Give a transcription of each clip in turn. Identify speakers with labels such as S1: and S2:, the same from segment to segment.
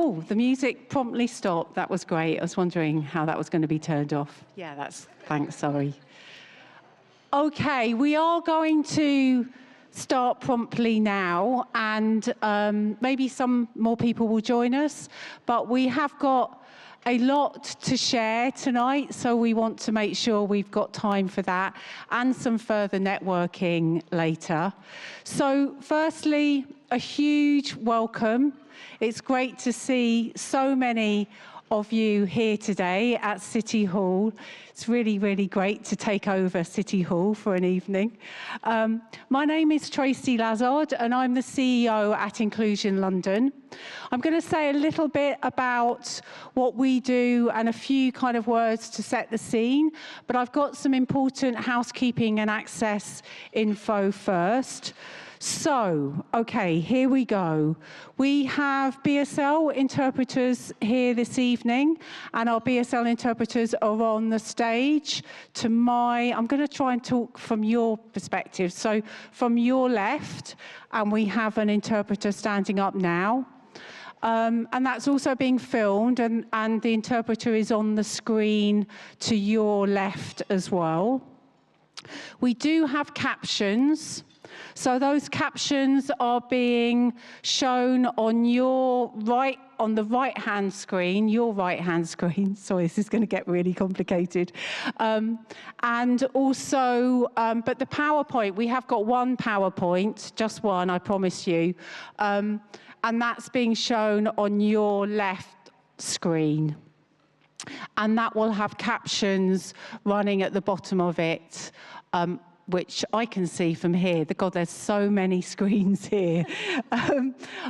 S1: Oh, the music promptly stopped. That was great. I was wondering how that was going to be turned off. Yeah, thanks, sorry. Okay, we are going to start promptly now, and maybe some more people will join us, but we have got a lot to share tonight, so we want to make sure we've got time for that and some further networking later. So firstly, a huge welcome. It's great to see so many of you here today at City Hall. It's really, really great to take over City Hall for an evening. My name is Tracey Lazard, and I'm the CEO at Inclusion London. I'm going to say a little bit about what we do and a few kind of words to set the scene, but I've got some important housekeeping and access info first. So, okay, here we go. We have BSL interpreters here this evening, and our BSL interpreters are on the stage to I'm going to try and talk from your perspective. So, from your left, and we have an interpreter standing up now. And that's also being filmed, and the interpreter is on the screen to your left as well. We do have captions. So those captions are being shown on your right, on the right-hand screen, your right-hand screen. Sorry, this is going to get really complicated. And also, but the PowerPoint, we have got one PowerPoint, just one, I promise you. And that's being shown on your left screen. And that will have captions running at the bottom of it, which I can see from here. God, there's so many screens here.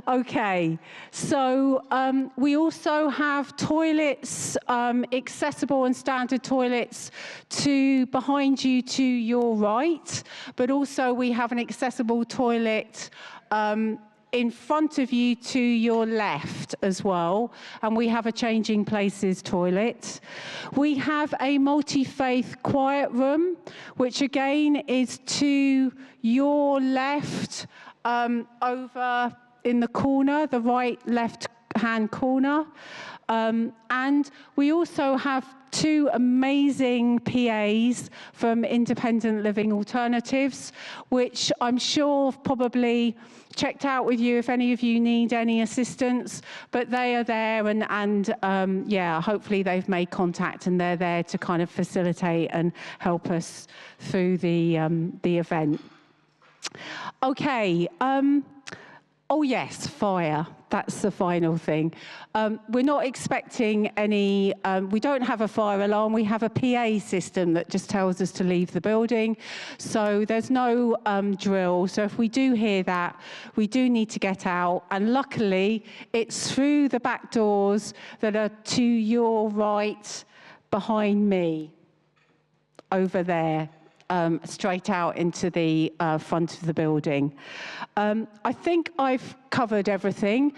S1: Okay, so we also have toilets, accessible and standard toilets behind you to your right, but also we have an accessible toilet in front of you to your left as well, and we have a changing places toilet. We have a multi-faith quiet room, which again is to your left, over in the corner, the right left hand corner. And we also have two amazing PAs from Independent Living Alternatives, which I'm sure have probably checked out with you if any of you need any assistance, but they are there, and yeah, hopefully they've made contact and they're there to kind of facilitate and help us through the event. Okay. Oh yes, fire. That's the final thing. We're not expecting any, we don't have a fire alarm. We have a PA system that just tells us to leave the building. So there's no drill. So if we do hear that, we do need to get out. And luckily, it's through the back doors that are to your right, behind me, over there. Straight out into the front of the building. I think I've covered everything.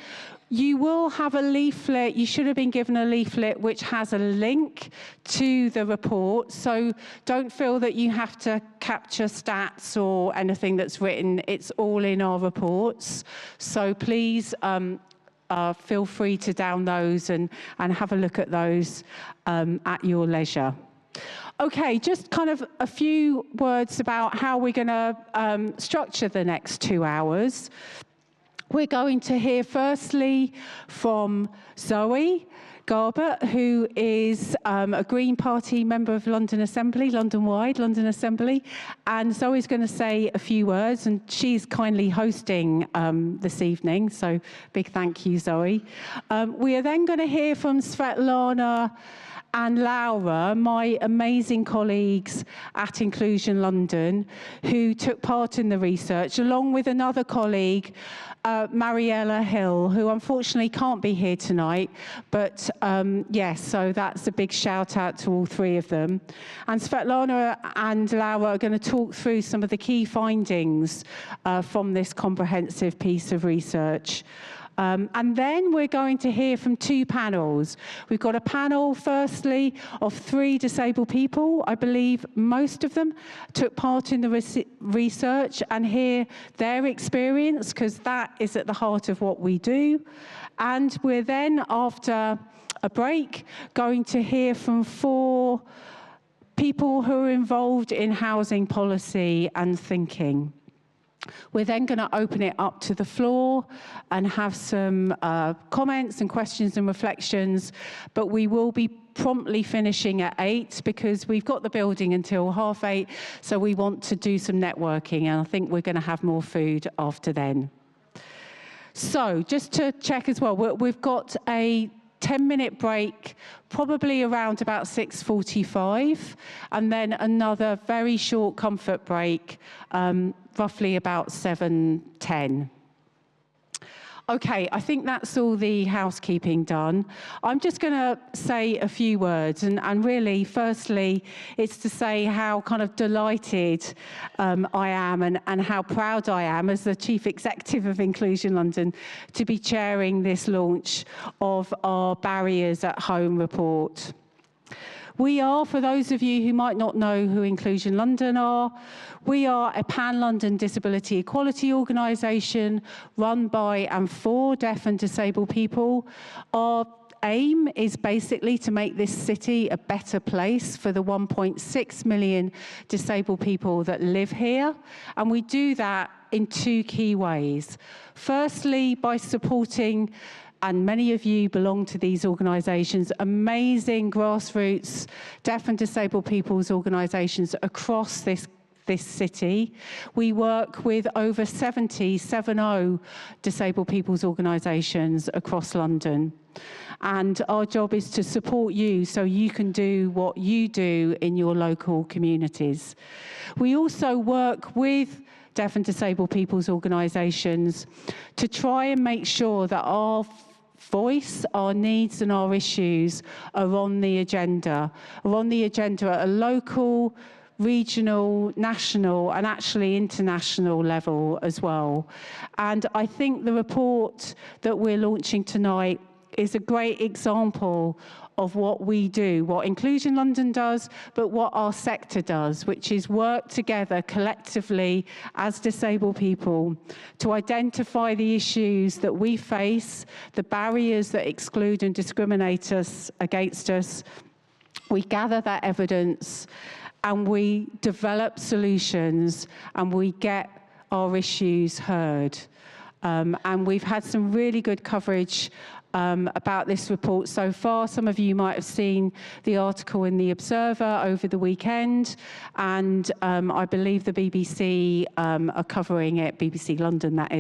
S1: You will have a leaflet, you should have been given a leaflet which has a link to the report, so don't feel that you have to capture stats or anything that's written. It's all in our reports, so please feel free to download those and have a look at those at your leisure. Okay, just kind of a few words about how we're going to structure the next 2 hours. We're going to hear firstly from Zoë Garbett, who is a Green Party member of London Assembly, London-wide London Assembly, and Zoe's going to say a few words, and she's kindly hosting this evening, so big thank you, Zoe. We are then going to hear from Svetlana and Laura, my amazing colleagues at Inclusion London, who took part in the research, along with another colleague, Mariella Hill, who unfortunately can't be here tonight, but yes, so that's a big shout out to all three of them. And Svetlana and Laura are going to talk through some of the key findings from this comprehensive piece of research. And then we're going to hear from two panels. We've got a panel, firstly, of 3 disabled people. I believe most of them took part in the research, and hear their experience, because that is at the heart of what we do. And we're then, after a break, going to hear from 4 people who are involved in housing policy and thinking. We're then going to open it up to the floor and have some comments and questions and reflections, but we will be promptly finishing at 8 because we've got the building until 8:30, so we want to do some networking, and I think we're going to have more food after then. So just to check as well, we've got a 10-minute break, probably around about 6:45, and then another very short comfort break, roughly about 7:10. Okay, I think that's all the housekeeping done. I'm just going to say a few words, and really, firstly, it's to say how kind of delighted I am and how proud I am as the Chief Executive of Inclusion London to be chairing this launch of our Barriers at Home report. We are, for those of you who might not know who Inclusion London are, we are a pan-London disability equality organisation run by and for deaf and disabled people. Our aim is basically to make this city a better place for the 1.6 million disabled people that live here, and we do that in 2 key ways. Firstly, by supporting, and many of you belong to these organisations, amazing grassroots deaf and disabled people's organisations across this city. We work with over 70 disabled people's organisations across London. And our job is to support you so you can do what you do in your local communities. We also work with deaf and disabled people's organisations to try and make sure that our voice, our needs and our issues are on the agenda at a local, regional, national and actually international level as well. And I think the report that we're launching tonight is a great example of what we do, what Inclusion London does, but what our sector does, which is work together collectively as disabled people to identify the issues that we face, the barriers that exclude and discriminate against us. We gather that evidence and we develop solutions and we get our issues heard. And we've had some really good coverage about this report so far. Some of you might have seen the article in The Observer over the weekend, and I believe the BBC are covering it, BBC London that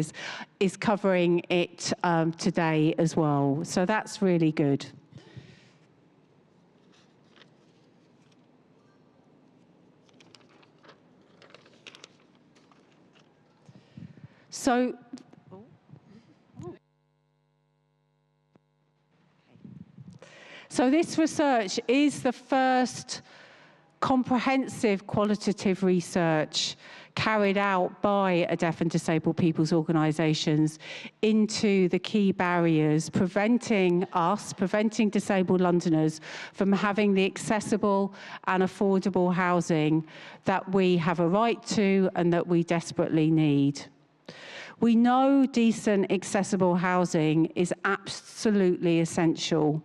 S1: is covering it today as well. So that's really good. So this research is the first comprehensive qualitative research carried out by a deaf and disabled people's organisations into the key barriers preventing disabled Londoners from having the accessible and affordable housing that we have a right to and that we desperately need. We know decent, accessible housing is absolutely essential.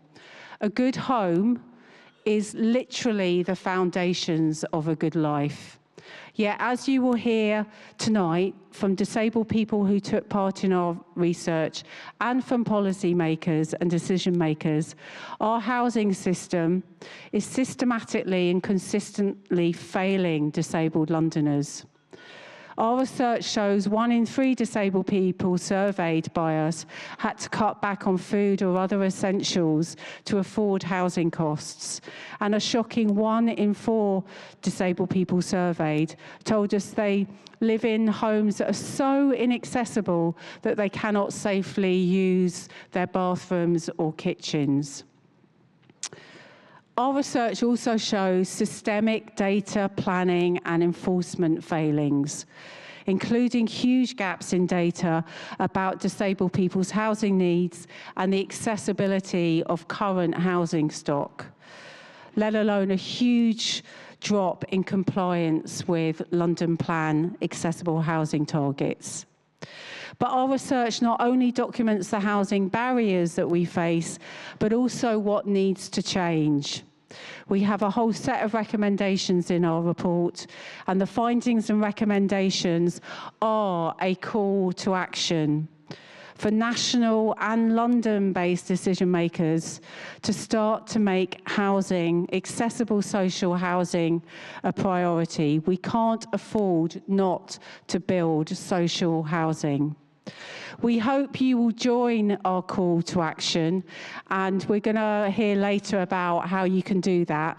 S1: A good home is literally the foundations of a good life. Yet, as you will hear tonight from disabled people who took part in our research and from policymakers and decision makers, our housing system is systematically and consistently failing disabled Londoners. Our research shows 1 in 3 disabled people surveyed by us had to cut back on food or other essentials to afford housing costs. And a shocking 1 in 4 disabled people surveyed told us they live in homes that are so inaccessible that they cannot safely use their bathrooms or kitchens. Our research also shows systemic data planning and enforcement failings. including huge gaps in data about disabled people's housing needs and the accessibility of current housing stock, let alone a huge drop in compliance with London Plan accessible housing targets. But our research not only documents the housing barriers that we face, but also what needs to change. We have a whole set of recommendations in our report, and the findings and recommendations are a call to action for national and London-based decision makers to start to make housing, accessible social housing, a priority. We can't afford not to build social housing. We hope you will join our call to action, and we're going to hear later about how you can do that.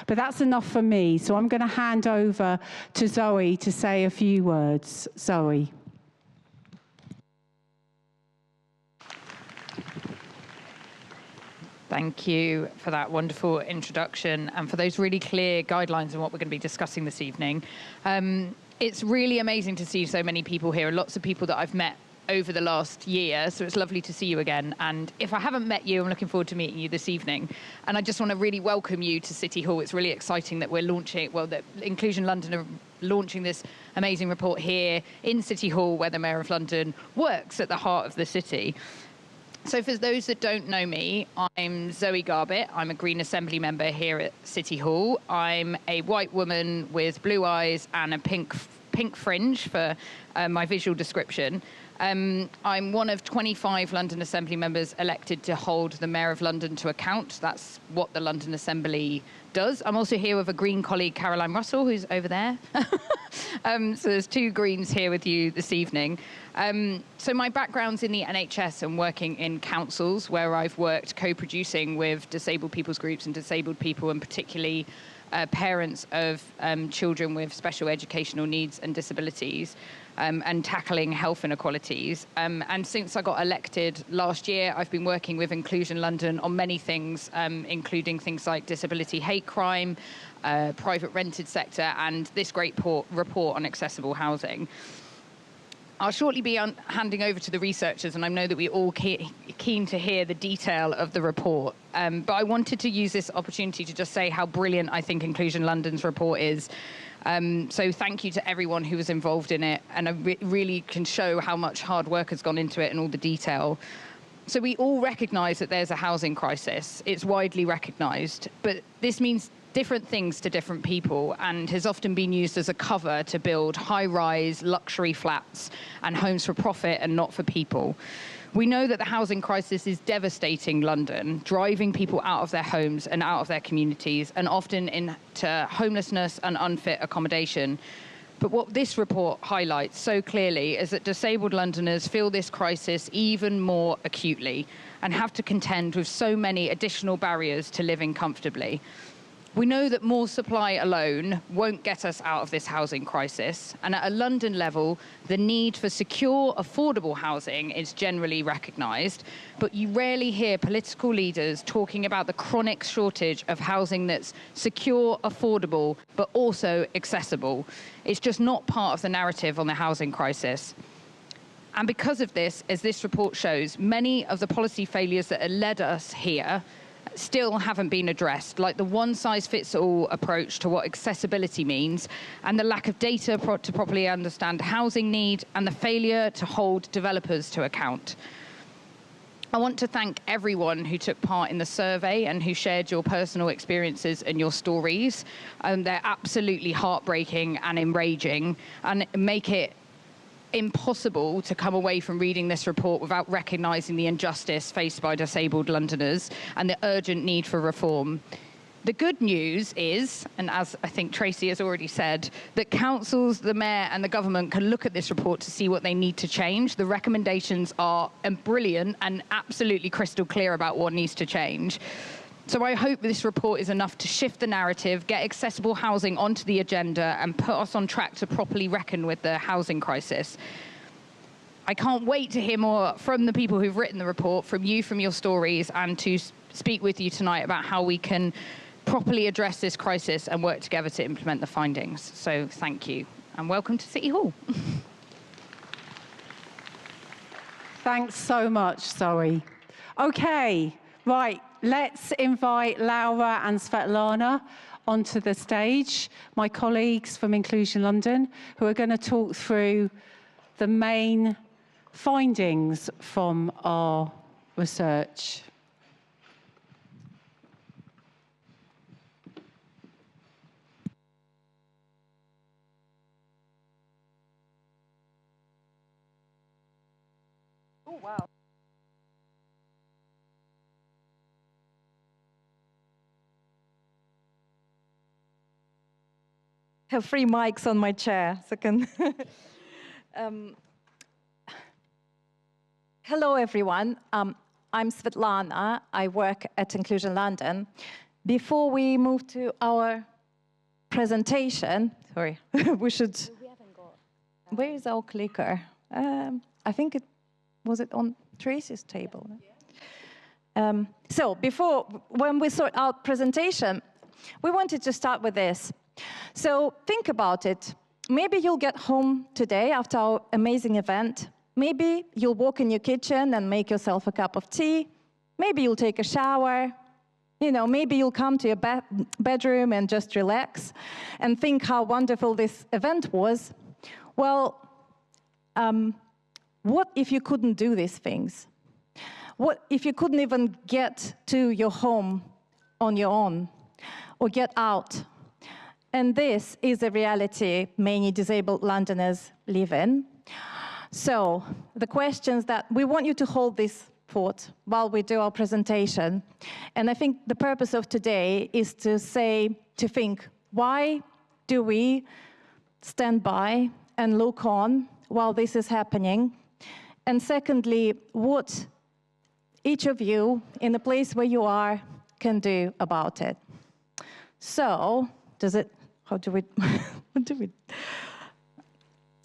S1: But that's enough for me, so I'm going to hand over to Zoe to say a few words. Zoe.
S2: Thank you for that wonderful introduction and for those really clear guidelines on what we're going to be discussing this evening. It's really amazing to see so many people here, and lots of people that I've met over the last year, so it's lovely to see you again. And if I haven't met you, I'm looking forward to meeting you this evening. And I just want to really welcome you to City Hall. It's really exciting that we're launching, well, that Inclusion London are launching this amazing report here in City Hall, where the Mayor of London works at the heart of the city. So for those that don't know me, I'm Zoë Garbett. I'm a Green Assembly member here at City Hall. I'm a white woman with blue eyes and a pink fringe for my visual description. I'm one of 25 London Assembly members elected to hold the Mayor of London to account. That's what the London Assembly does. I'm also here with a Green colleague, Caroline Russell, who's over there. So there's two Greens here with you this evening. So my background's in the NHS and working in councils, where I've worked co-producing with disabled people's groups and disabled people, and particularly parents of children with special educational needs and disabilities, and tackling health inequalities. And since I got elected last year, I've been working with Inclusion London on many things, including things like disability hate crime, private rented sector, and this great report on accessible housing. I'll shortly be handing over to the researchers, and I know that we're all keen to hear the detail of the report. But I wanted to use this opportunity to just say how brilliant I think Inclusion London's report is. So thank you to everyone who was involved in it, and I really can show how much hard work has gone into it and all the detail. So we all recognise that there's a housing crisis. It's widely recognised, but this means different things to different people, and has often been used as a cover to build high-rise luxury flats and homes for profit and not for people. We know that the housing crisis is devastating London, driving people out of their homes and out of their communities, and often into homelessness and unfit accommodation. But what this report highlights so clearly is that disabled Londoners feel this crisis even more acutely and have to contend with so many additional barriers to living comfortably. We know that more supply alone won't get us out of this housing crisis, and at a London level, the need for secure, affordable housing is generally recognised, but you rarely hear political leaders talking about the chronic shortage of housing that's secure, affordable, but also accessible. It's just not part of the narrative on the housing crisis. And because of this, as this report shows, many of the policy failures that have led us here still haven't been addressed, like the one-size-fits-all approach to what accessibility means, and the lack of data to properly understand housing need, and the failure to hold developers to account. I want to thank everyone who took part in the survey and who shared your personal experiences and your stories. They're absolutely heartbreaking and enraging, and make it impossible to come away from reading this report without recognising the injustice faced by disabled Londoners and the urgent need for reform. The good news is, and as I think Tracey has already said, that councils, the mayor and the government can look at this report to see what they need to change. The recommendations are brilliant and absolutely crystal clear about what needs to change. So I hope this report is enough to shift the narrative, get accessible housing onto the agenda, and put us on track to properly reckon with the housing crisis. I can't wait to hear more from the people who've written the report, from you, from your stories, and to speak with you tonight about how we can properly address this crisis and work together to implement the findings. So thank you, and welcome to City Hall.
S1: Thanks so much, Zoë. Okay, right, let's invite Laura and Svetlana onto the stage, my colleagues from Inclusion London, who are going to talk through the main findings from our research.
S3: Oh, wow. I have 3 mics on my chair, so I can... Hello, everyone. I'm Svetlana. I work at Inclusion London. Before we move to our presentation, sorry, we should... We haven't got... Where is our clicker? I think was it on Tracey's table? So when we sort out presentation, we wanted to start with this. So think about it. Maybe you'll get home today after our amazing event. Maybe you'll walk in your kitchen and make yourself a cup of tea. Maybe you'll take a shower. You know, maybe you'll come to your bedroom and just relax and think how wonderful this event was. Well, what if you couldn't do these things? What if you couldn't even get to your home on your own or get out? And this is a reality many disabled Londoners live in. So the questions that we want you to hold this thought while we do our presentation. And I think the purpose of today is to think, why do we stand by and look on while this is happening? And secondly, what each of you in the place where you are can do about it. So, how do we, what do we?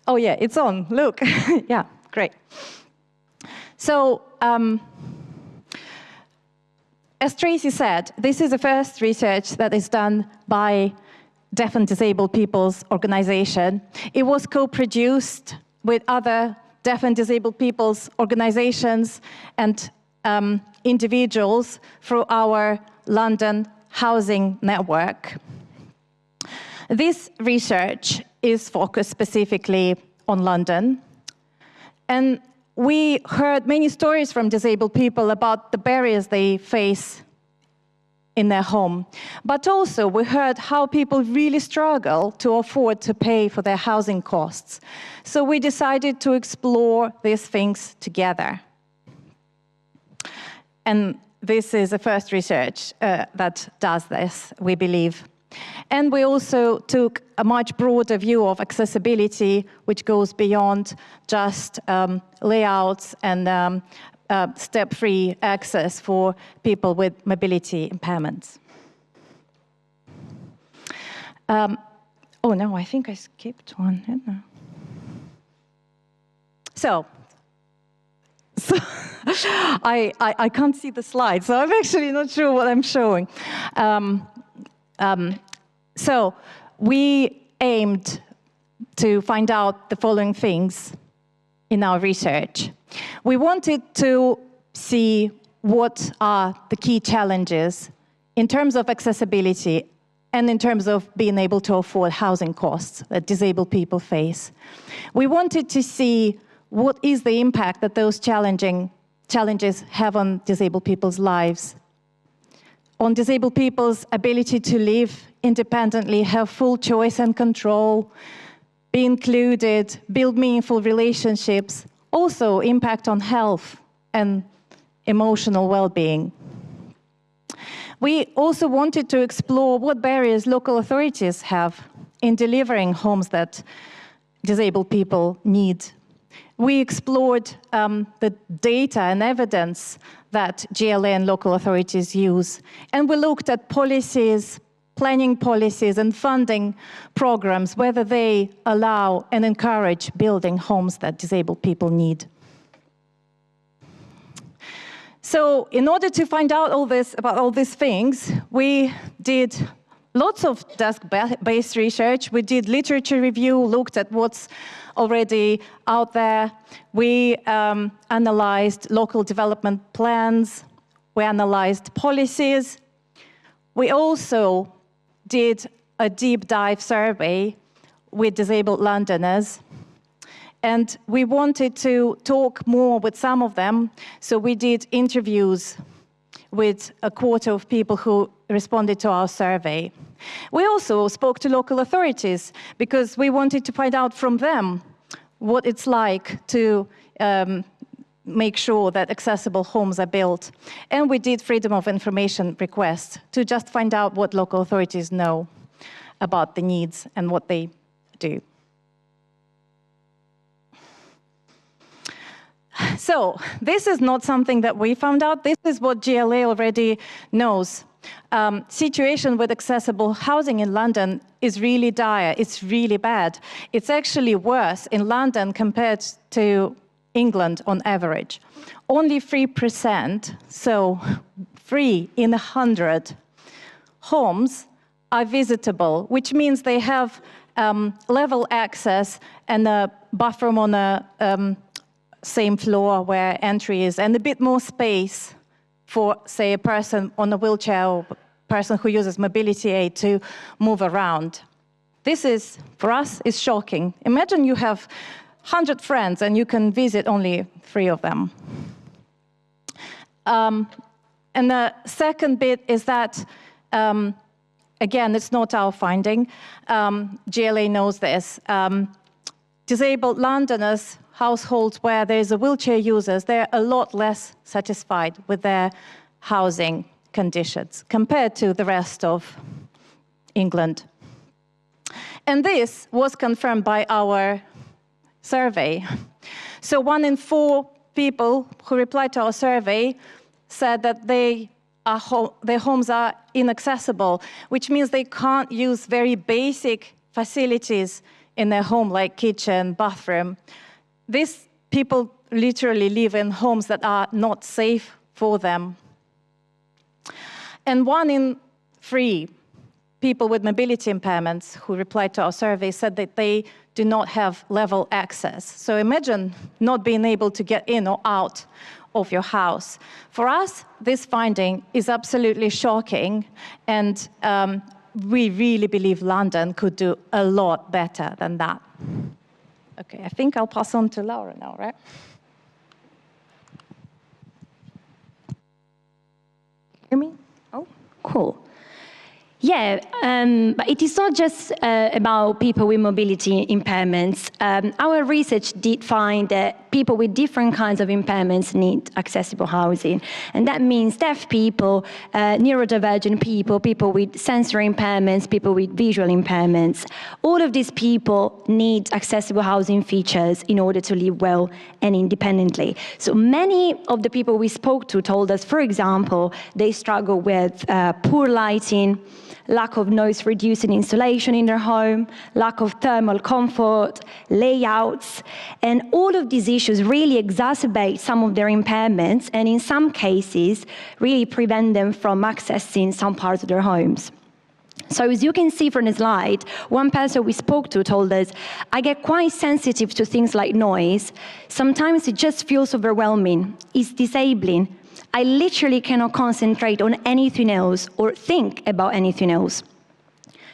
S3: Oh yeah, it's on, look. Yeah, great. So, as Tracey said, this is the first research that is done by Deaf and Disabled People's Organization. It was co-produced with other deaf and disabled people's organizations and individuals through our London housing network. This research is focused specifically on London, and we heard many stories from disabled people about the barriers they face in their home, but also we heard how people really struggle to afford to pay for their housing costs. So we decided to explore these things together. And this is the first research that does this, we believe. And we also took a much broader view of accessibility, which goes beyond just layouts and step-free access for people with mobility impairments. Oh no, I think I skipped one, didn't I? So I can't see the slide, so I'm actually not sure what I'm showing. So we aimed to find out the following things in our research. We wanted to see what are the key challenges in terms of accessibility and in terms of being able to afford housing costs that disabled people face. We wanted to see what is the impact that those challenges have on disabled people's lives, on disabled people's ability to live independently, have full choice and control, be included, build meaningful relationships, also impact on health and emotional well-being. We also wanted to explore what barriers local authorities have in delivering homes that disabled people need. We explored the data and evidence that GLA and local authorities use, and we looked at policies, planning policies and funding programs, whether they allow and encourage building homes that disabled people need. So in order to find out all this about all these things, we did lots of desk-based research. We did literature review, looked at what's already out there. We analyzed local development plans. We analyzed policies. We also did a deep dive survey with disabled Londoners. And we wanted to talk more with some of them, so we did interviews with a quarter of people who responded to our survey. We also spoke to local authorities because we wanted to find out from them what it's like to make sure that accessible homes are built. And we did freedom of information requests to just find out what local authorities know about the needs and what they do. So this is not something that we found out. This is what GLA already knows. Situation with accessible housing in London is really dire. It's really bad. It's actually worse in London compared to England on average. Only 3%, so 3 in 100 homes are visitable, which means they have level access and a bathroom on a same floor where entry is, and a bit more space for, say, a person on a wheelchair or person who uses mobility aid to move around. This is, for us, is shocking. Imagine you have 100 friends and you can visit only 3 of them. And the second bit is that, again, it's not our finding. GLA knows this. Disabled Londoners, households where there's a wheelchair users, they're a lot less satisfied with their housing conditions compared to the rest of England. And this was confirmed by our survey. So 1 in 4 people who replied to our survey said that their homes are inaccessible, which means they can't use very basic facilities in their home, like kitchen, bathroom. These people literally live in homes that are not safe for them. And 1 in 3 people with mobility impairments who replied to our survey said that they do not have level access. So imagine not being able to get in or out of your house. For us, this finding is absolutely shocking, and we really believe London could do a lot better than that. Okay, I think I'll pass on to Laura now, right?
S4: Hear me? Oh, cool. Yeah, but it is not just about people with mobility impairments. Our research did find that people with different kinds of impairments need accessible housing. And that means deaf people, neurodivergent people, people with sensory impairments, people with visual impairments. All of these people need accessible housing features in order to live well and independently. So many of the people we spoke to told us, for example, they struggle with poor lighting, lack of noise-reducing insulation in their home, lack of thermal comfort, layouts, and all of these issues really exacerbate some of their impairments, and in some cases, really prevent them from accessing some parts of their homes. So as you can see from the slide, one person we spoke to told us, I get quite sensitive to things like noise. Sometimes it just feels overwhelming. It's disabling. I literally cannot concentrate on anything else or think about anything else.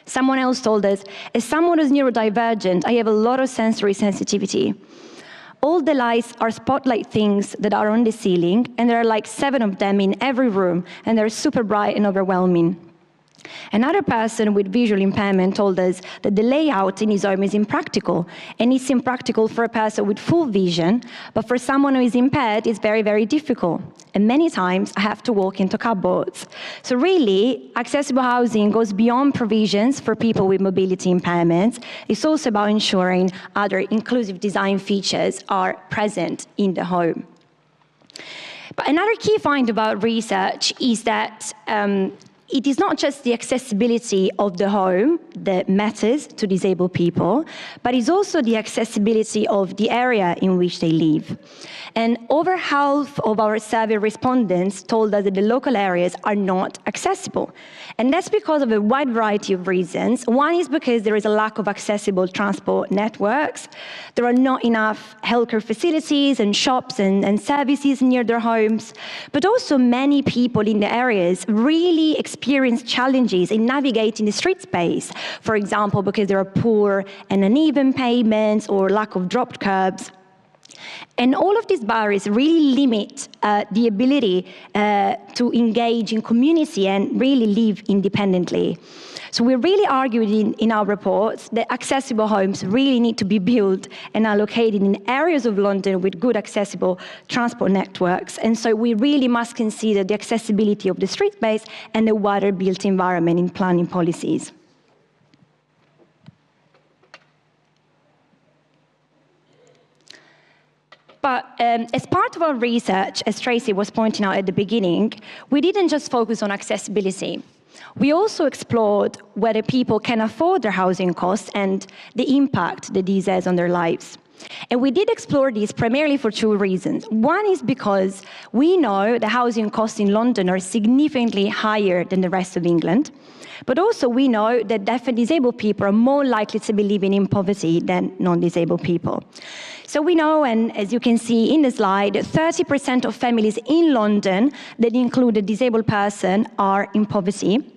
S4: Someone else told us, as someone who's neurodivergent, I have a lot of sensory sensitivity. All the lights are spotlight things that are on the ceiling, and there are like 7 of them in every room, and they're super bright and overwhelming. Another person with visual impairment told us that the layout in his home is impractical, and it's impractical for a person with full vision, but for someone who is impaired, it's very, very difficult. And many times, I have to walk into cupboards. So really, accessible housing goes beyond provisions for people with mobility impairments. It's also about ensuring other inclusive design features are present in the home. But another key find about research is that it is not just the accessibility of the home that matters to disabled people, but it's also the accessibility of the area in which they live. And over half of our survey respondents told us that the local areas are not accessible. And that's because of a wide variety of reasons. One is because there is a lack of accessible transport networks. There are not enough healthcare facilities and shops and services near their homes. But also many people in the areas really experience challenges in navigating the street space. For example, because there are poor and uneven pavements or lack of dropped curbs. And all of these barriers really limit the ability to engage in community and really live independently. So we really argued in our reports that accessible homes really need to be built and are located in areas of London with good accessible transport networks. And so we really must consider the accessibility of the street space and the wider built environment in planning policies. But as part of our research, as Tracey was pointing out at the beginning, we didn't just focus on accessibility. We also explored whether people can afford their housing costs and the impact that this has on their lives. And we did explore this primarily for two reasons. One is because we know the housing costs in London are significantly higher than the rest of England. But also we know that deaf and disabled people are more likely to be living in poverty than non-disabled people. So we know, and as you can see in the slide, 30% of families in London that include a disabled person are in poverty.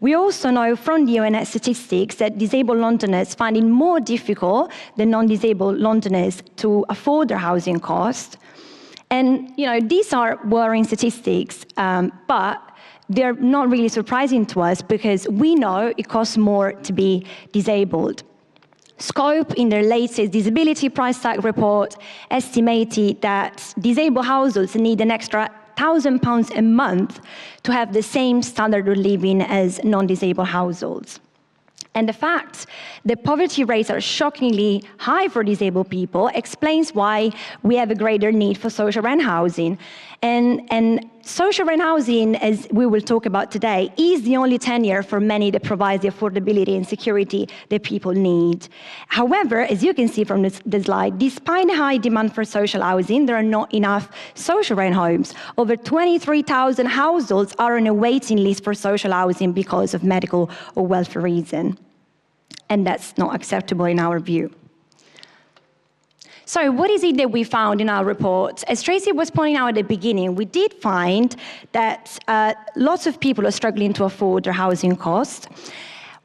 S4: We also know from the ONS statistics that disabled Londoners find it more difficult than non-disabled Londoners to afford their housing costs. And these are worrying statistics, but they're not really surprising to us because we know it costs more to be disabled. Scope, in their latest disability price tag report, estimated that disabled households need an extra £1,000 a month to have the same standard of living as non-disabled households. And the fact that poverty rates are shockingly high for disabled people explains why we have a greater need for social rent housing. And social rent housing, as we will talk about today, is the only tenure for many that provides the affordability and security that people need. However, as you can see from the slide, despite the high demand for social housing, there are not enough social rent homes. Over 23,000 households are on a waiting list for social housing because of medical or welfare reasons. And that's not acceptable in our view. So what is it that we found in our report? As Tracey was pointing out at the beginning, we did find that lots of people are struggling to afford their housing costs.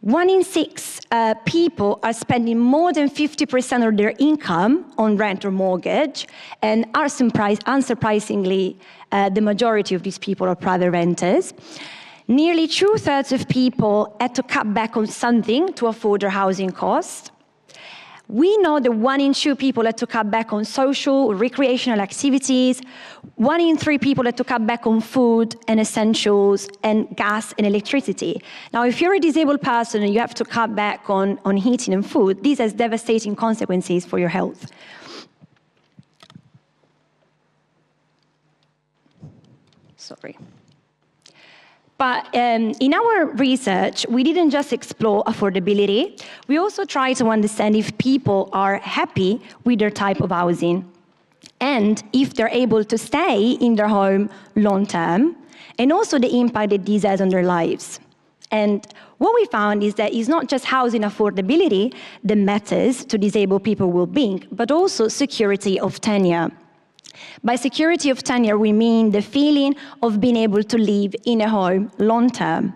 S4: 1 in 6 people are spending more than 50% of their income on rent or mortgage, and unsurprisingly, the majority of these people are private renters. Nearly 2/3 of people had to cut back on something to afford their housing costs. We know that 1 in 2 people had to cut back on social, recreational activities. 1 in 3 people had to cut back on food and essentials and gas and electricity. Now, if you're a disabled person and you have to cut back on heating and food, this has devastating consequences for your health. Sorry. But in our research, we didn't just explore affordability. We also tried to understand if people are happy with their type of housing and if they're able to stay in their home long term, and also the impact that this has on their lives. And what we found is that it's not just housing affordability that matters to disabled people's well-being, but also security of tenure. By security of tenure, we mean the feeling of being able to live in a home long term.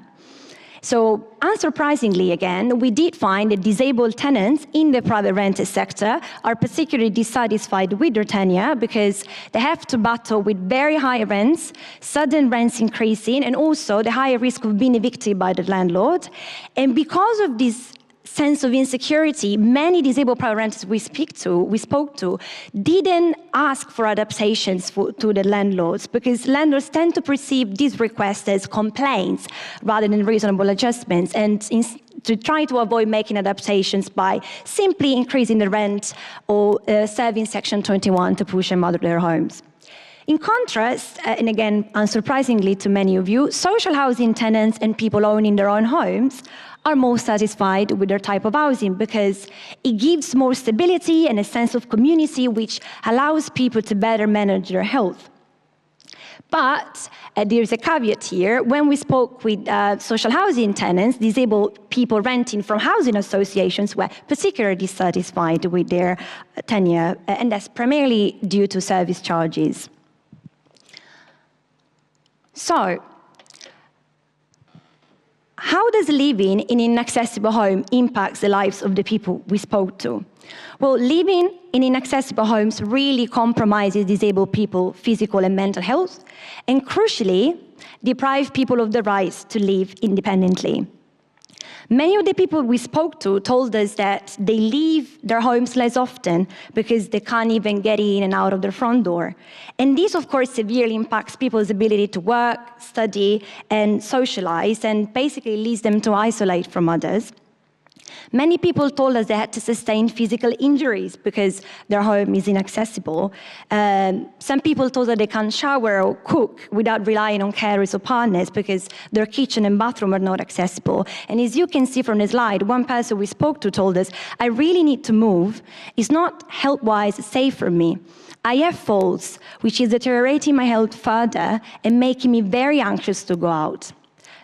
S4: So, unsurprisingly, again, we did find that disabled tenants in the private rented sector are particularly dissatisfied with their tenure because they have to battle with very high rents, sudden rents increasing, and also the higher risk of being evicted by the landlord. And because of this sense of insecurity, many disabled private renters we spoke to didn't ask for adaptations to the landlords because landlords tend to perceive these requests as complaints rather than reasonable adjustments, and to try to avoid making adaptations by simply increasing the rent or serving Section 21 to push them out of their homes. In contrast, and again, unsurprisingly to many of you, social housing tenants and people owning their own homes are more satisfied with their type of housing because it gives more stability and a sense of community, which allows people to better manage their health. But there's a caveat here. When we spoke with social housing tenants, disabled people renting from housing associations were particularly dissatisfied with their tenure, and that's primarily due to service charges. So, how does living in an inaccessible home impact the lives of the people we spoke to? Well, living in inaccessible homes really compromises disabled people's physical and mental health, and crucially, deprive people of the right to live independently. Many of the people we spoke to told us that they leave their homes less often because they can't even get in and out of their front door. And this, of course, severely impacts people's ability to work, study, and socialize, and basically leads them to isolate from others. Many people told us they had to sustain physical injuries because their home is inaccessible. Some people told us they can't shower or cook without relying on carers or partners because their kitchen and bathroom are not accessible. And as you can see from the slide, one person we spoke to told us, I really need to move. It's not health-wise safe for me. I have falls, which is deteriorating my health further and making me very anxious to go out.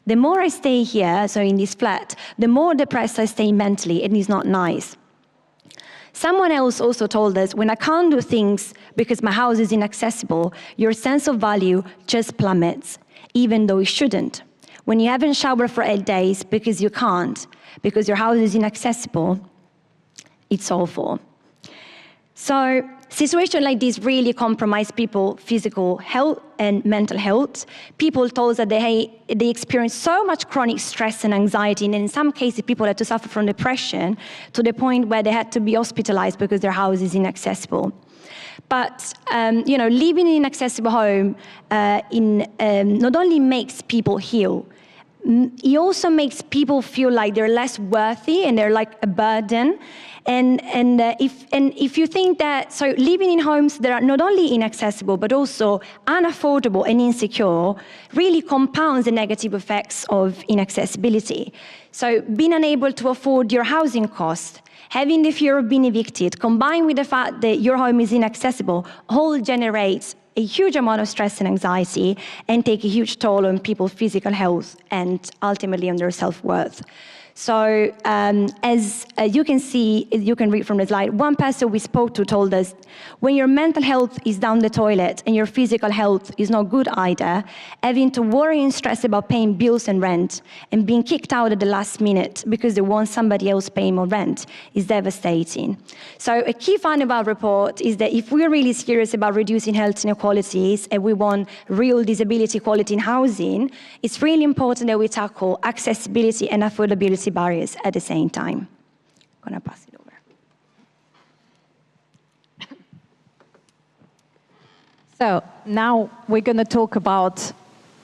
S4: The more I stay here, so in this flat, the more depressed I stay mentally, and it's not nice. Someone else also told us, when I can't do things because my house is inaccessible, your sense of value just plummets, even though it shouldn't. When you haven't showered for 8 days because you can't, because your house is inaccessible, it's awful. So, situations like this really compromise people's physical health and mental health. People told us that they experience so much chronic stress and anxiety, and in some cases, people had to suffer from depression to the point where they had to be hospitalized because their house is inaccessible. But living in an inaccessible home not only makes people heal, it also makes people feel like they're less worthy and they're like a burden. And if you think that, so living in homes that are not only inaccessible but also unaffordable and insecure really compounds the negative effects of inaccessibility. So being unable to afford your housing costs, having the fear of being evicted, combined with the fact that your home is inaccessible, all generates a huge amount of stress and anxiety and take a huge toll on people's physical health and ultimately on their self-worth. So as you can see, you can read from the slide, one person we spoke to told us, when your mental health is down the toilet and your physical health is not good either, having to worry and stress about paying bills and rent and being kicked out at the last minute because they want somebody else paying more rent is devastating. So a key finding of our report is that if we're really serious about reducing health inequalities and we want real disability equality in housing, it's really important that we tackle accessibility and affordability barriers at the same time. I'm going to pass it over.
S3: So now we're going to talk about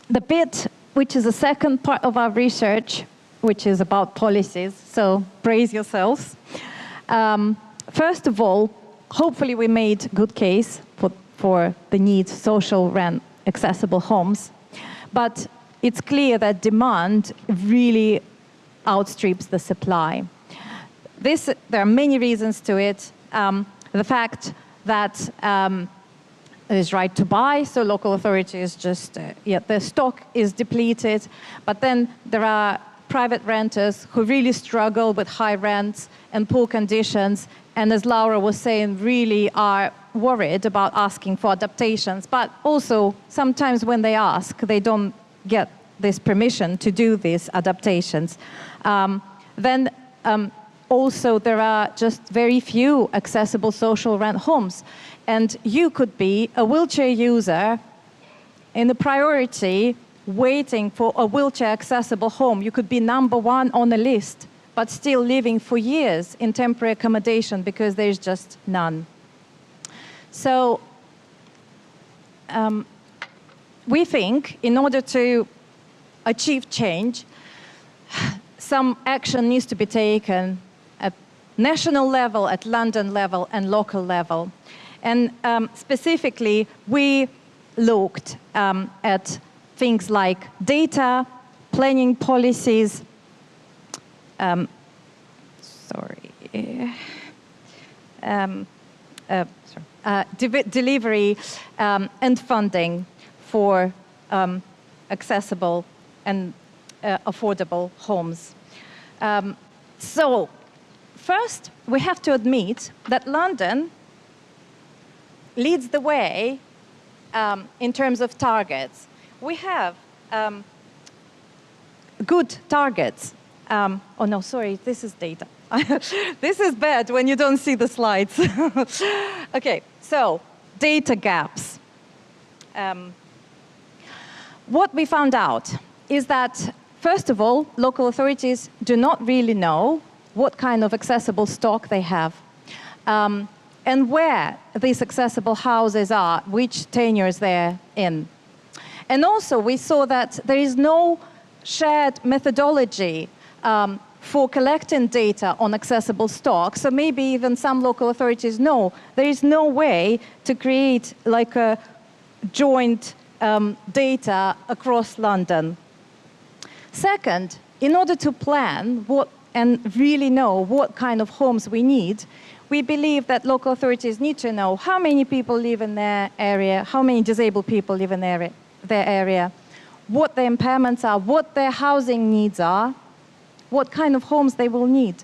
S3: the bit which is the second part of our research, which is about policies. So brace yourselves. First of all, hopefully we made good case for the need social rent accessible homes, but it's clear that demand really outstrips the supply. There are many reasons to it. The fact that it is right to buy, so local authorities just, their stock is depleted, but then there are private renters who really struggle with high rents and poor conditions, and as Laura was saying, really are worried about asking for adaptations, but also sometimes when they ask, they don't get this permission to do these adaptations. Also there are just very few accessible social rent homes. And you could be a wheelchair user in the priority waiting for a wheelchair accessible home. You could be number one on the list, but still living for years in temporary accommodation because there's just none. So we think in order to achieve change, some action needs to be taken at national level, at London level, and local level. And specifically, we looked at things like data, planning policies, delivery and funding for accessible and affordable homes. So first, we have to admit that London leads the way in terms of targets. We have good targets. Oh no, sorry, this is data. This is bad when you don't see the slides. Okay, so data gaps. What we found out is that, first of all, local authorities do not really know what kind of accessible stock they have, and where these accessible houses are, which tenures they're in. And also, we saw that there is no shared methodology for collecting data on accessible stock. So maybe even some local authorities know there is no way to create like a joint data across London. Second, in order to plan and really know what kind of homes we need, we believe that local authorities need to know how many people live in their area, how many disabled people live in their area, what their impairments are, what their housing needs are, what kind of homes they will need.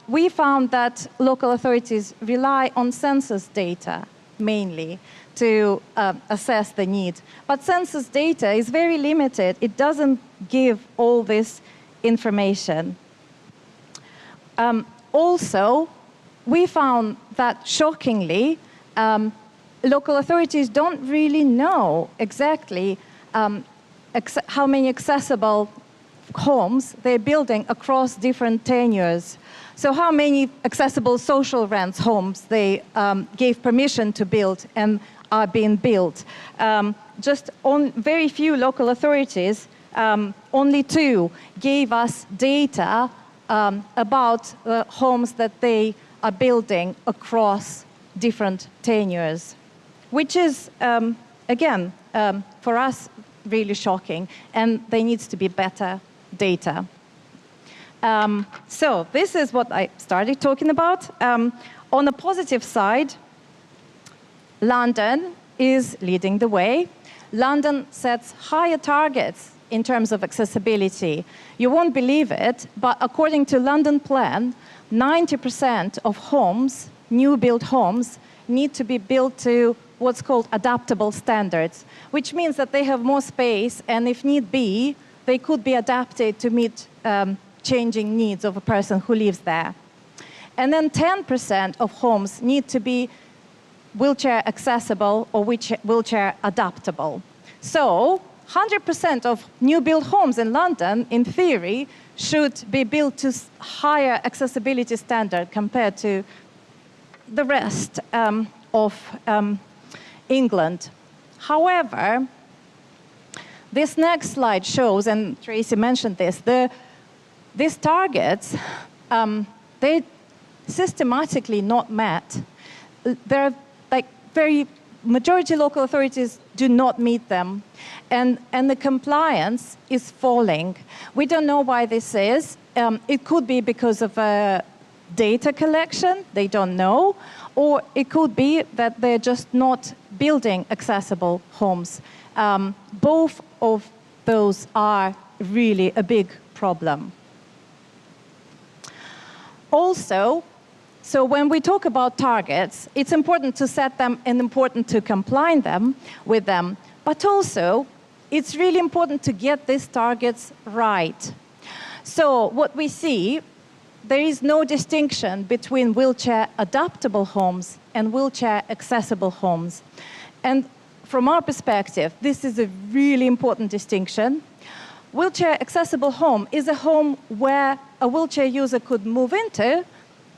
S3: We found that local authorities rely on census data mainly to assess the need. But census data is very limited. It doesn't give all this information. Also, we found that, shockingly, local authorities don't really know exactly how many accessible homes they're building across different tenures. So how many accessible social rents homes they gave permission to build and are being built. Just on very few local authorities, only 2 gave us data about the homes that they are building across different tenures, which is, again, for us, really shocking, and there needs to be better data. So this is what I started talking about. On the positive side, London is leading the way. London sets higher targets in terms of accessibility. You won't believe it, but according to London Plan, 90% of homes, new built homes, need to be built to what's called adaptable standards, which means that they have more space, and if need be, they could be adapted to meet changing needs of a person who lives there. And then 10% of homes need to be wheelchair accessible or wheelchair adaptable. So 100% of new built homes in London, in theory, should be built to higher accessibility standard compared to the rest of England. However, this next slide shows, and Tracey mentioned this, these targets, they're systematically not met. They're like majority local authorities do not meet them, and the compliance is falling. We don't know why this is. It could be because of data collection, they don't know, or it could be that they're just not building accessible homes. Both of those are really a big problem. Also, so when we talk about targets, it's important to set them and important to comply with them, but also it's really important to get these targets right. So what we see, there is no distinction between wheelchair adaptable homes and wheelchair accessible homes. And from our perspective, this is a really important distinction. Wheelchair accessible home is a home where a wheelchair user could move into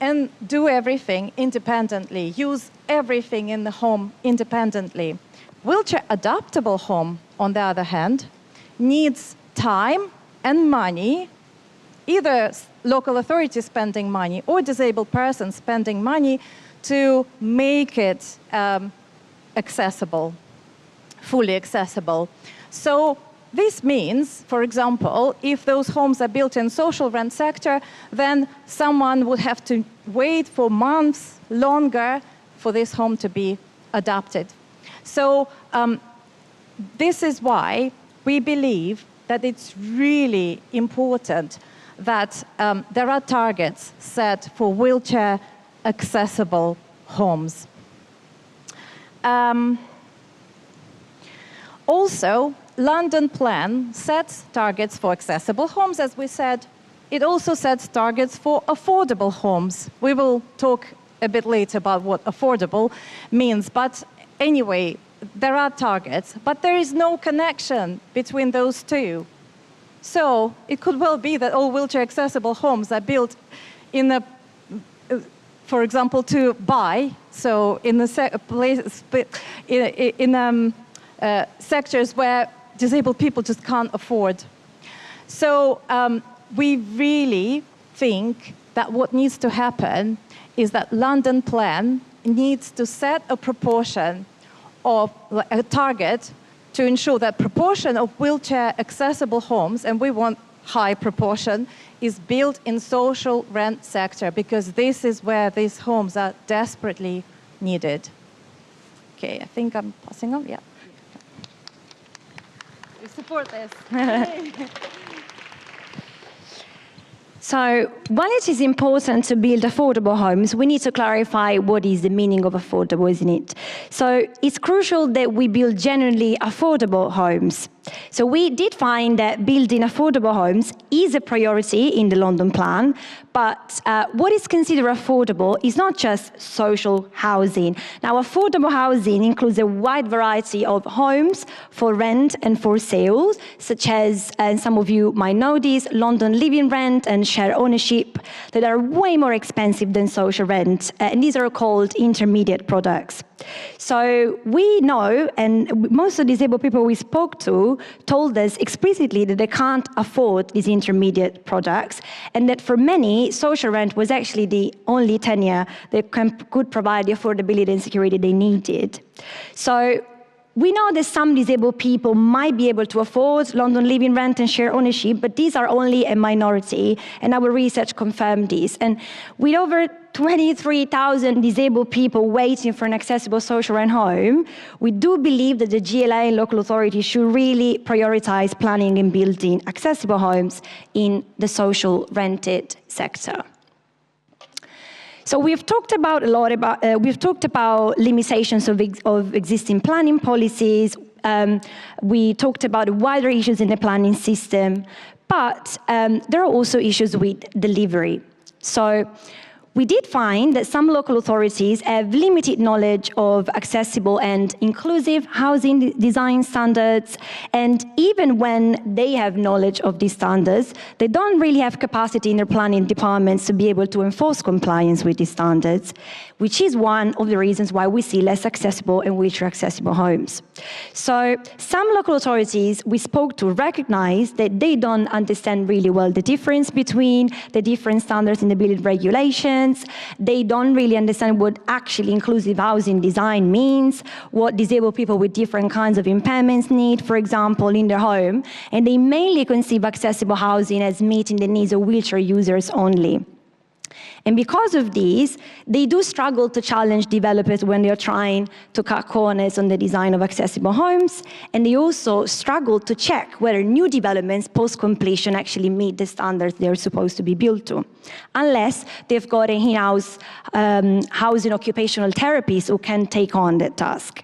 S3: and do everything independently, use everything in the home independently. Wheelchair adaptable home, on the other hand, needs time and money, either local authorities spending money or disabled persons spending money to make it accessible. fully accessible. So this means, for example, if those homes are built in social rent sector, then someone would have to wait for months longer for this home to be adapted. So this is why we believe that it's really important that there are targets set for wheelchair accessible homes. Also, London Plan sets targets for accessible homes, as we said. It also sets targets for affordable homes. We will talk a bit later about what affordable means, but anyway, there are targets, but there is no connection between those two. So it could well be that all wheelchair accessible homes are built in a, for example, to buy, so in the sectors where disabled people just can't afford. So we really think that what needs to happen is that London Plan needs to set a proportion of a target to ensure that proportion of wheelchair accessible homes, and we want high proportion, is built in social rent sector, because this is where these homes are desperately needed. Okay, I think I'm passing on, yeah. We support this.
S4: So while it is important to build affordable homes, we need to clarify what is the meaning of affordable, isn't it? So it's crucial that we build genuinely affordable homes. So we did find that building affordable homes is a priority in the London Plan, but what is considered affordable is not just social housing. Now, affordable housing includes a wide variety of homes for rent and for sales, such as, and some of you might know this, London living rent and share ownership, that are way more expensive than social rent, and these are called intermediate products. So we know, and most of the disabled people we spoke to told us explicitly that they can't afford these intermediate products, and that for many, social rent was actually the only tenure that could provide the affordability and security they needed. So we know that some disabled people might be able to afford London living rent and share ownership, but these are only a minority, and our research confirmed this. And with over 23,000 disabled people waiting for an accessible social rent home, we do believe that the GLA and local authorities should really prioritize planning and building accessible homes in the social rented sector. So we've talked about we've talked about limitations of existing planning policies. We talked about wider issues in the planning system, but there are also issues with delivery. So we did find that some local authorities have limited knowledge of accessible and inclusive housing design standards, and even when they have knowledge of these standards, they don't really have capacity in their planning departments to be able to enforce compliance with these standards, which is one of the reasons why we see less accessible and wheelchair accessible homes. So some local authorities we spoke to recognize that they don't understand really well the difference between the different standards in the building regulations. They don't really understand what actually inclusive housing design means, what disabled people with different kinds of impairments need, for example, in their home, and they mainly conceive accessible housing as meeting the needs of wheelchair users only. And because of these, they do struggle to challenge developers when they're trying to cut corners on the design of accessible homes, and they also struggle to check whether new developments post-completion actually meet the standards they're supposed to be built to, unless they've got an in-house housing occupational therapist who can take on that task.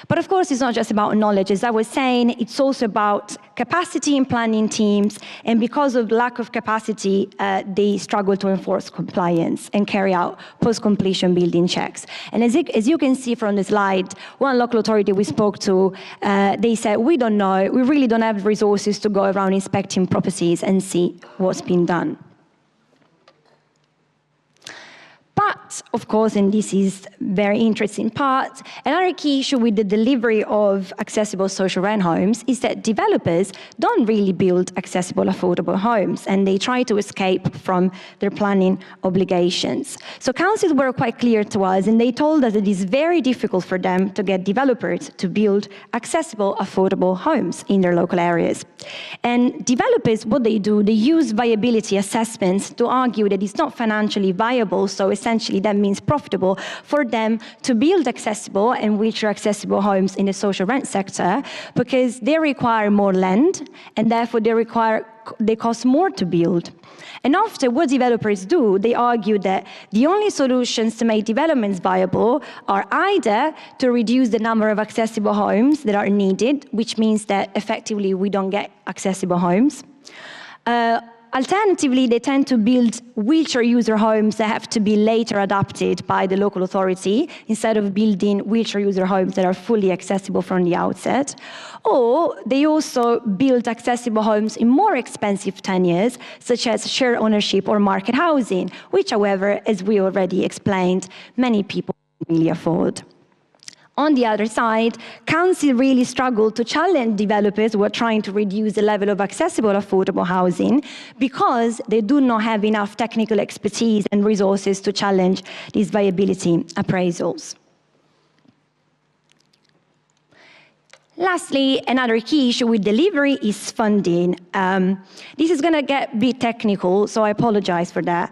S4: But of course, it's not just about knowledge. As I was saying, it's also about capacity in planning teams, and because of lack of capacity, they struggle to enforce compliance and carry out post-completion building checks. And as you can see from the slide, one local authority we spoke to, they said, we don't know, we really don't have resources to go around inspecting properties and see what's been done. But, of course, and this is very interesting part, another key issue with the delivery of accessible social rent homes is that developers don't really build accessible, affordable homes, and they try to escape from their planning obligations. So councils were quite clear to us, and they told us it is very difficult for them to get developers to build accessible, affordable homes in their local areas. And developers, what they do, they use viability assessments to argue that it's not financially viable, so essentially that means profitable for them to build accessible and wheelchair accessible homes in the social rent sector because they require more land and therefore they cost more to build. And often what developers do, they argue that the only solutions to make developments viable are either to reduce the number of accessible homes that are needed, which means that effectively we don't get accessible homes. Alternatively, they tend to build wheelchair user homes that have to be later adopted by the local authority instead of building wheelchair user homes that are fully accessible from the outset. Or they also build accessible homes in more expensive tenures, such as shared ownership or market housing, which, however, as we already explained, many people can't really afford. On the other side, councils really struggle to challenge developers who are trying to reduce the level of accessible, affordable housing because they do not have enough technical expertise and resources to challenge these viability appraisals. Lastly, another key issue with delivery is funding. This is going to get a bit technical, so I apologize for that.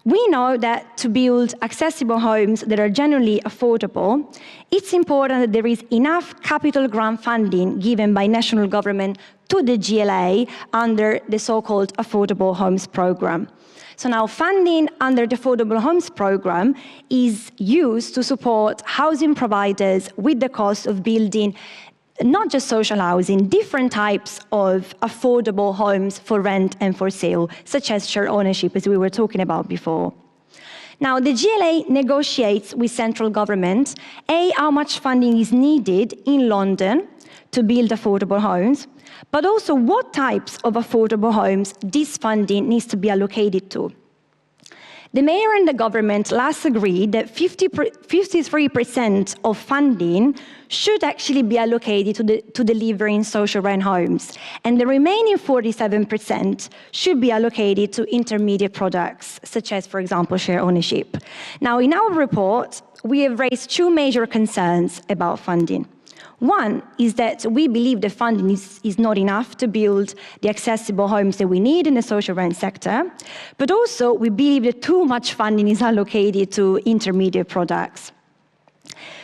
S4: We know that to build accessible homes that are generally affordable, it's important that there is enough capital grant funding given by national government to the GLA under the so-called Affordable Homes Programme. So now funding under the Affordable Homes Programme is used to support housing providers with the cost of building not just social housing, different types of affordable homes for rent and for sale, such as shared ownership, as we were talking about before. Now, the GLA negotiates with central government, how much funding is needed in London to build affordable homes, but also what types of affordable homes this funding needs to be allocated to. The mayor and the government last agreed that 53% of funding should actually be allocated to delivering social rent homes, and the remaining 47% should be allocated to intermediate products, such as, for example, share ownership. Now, in our report, we have raised two major concerns about funding. One is that we believe the funding is not enough to build the accessible homes that we need in the social rent sector, but also we believe that too much funding is allocated to intermediate products.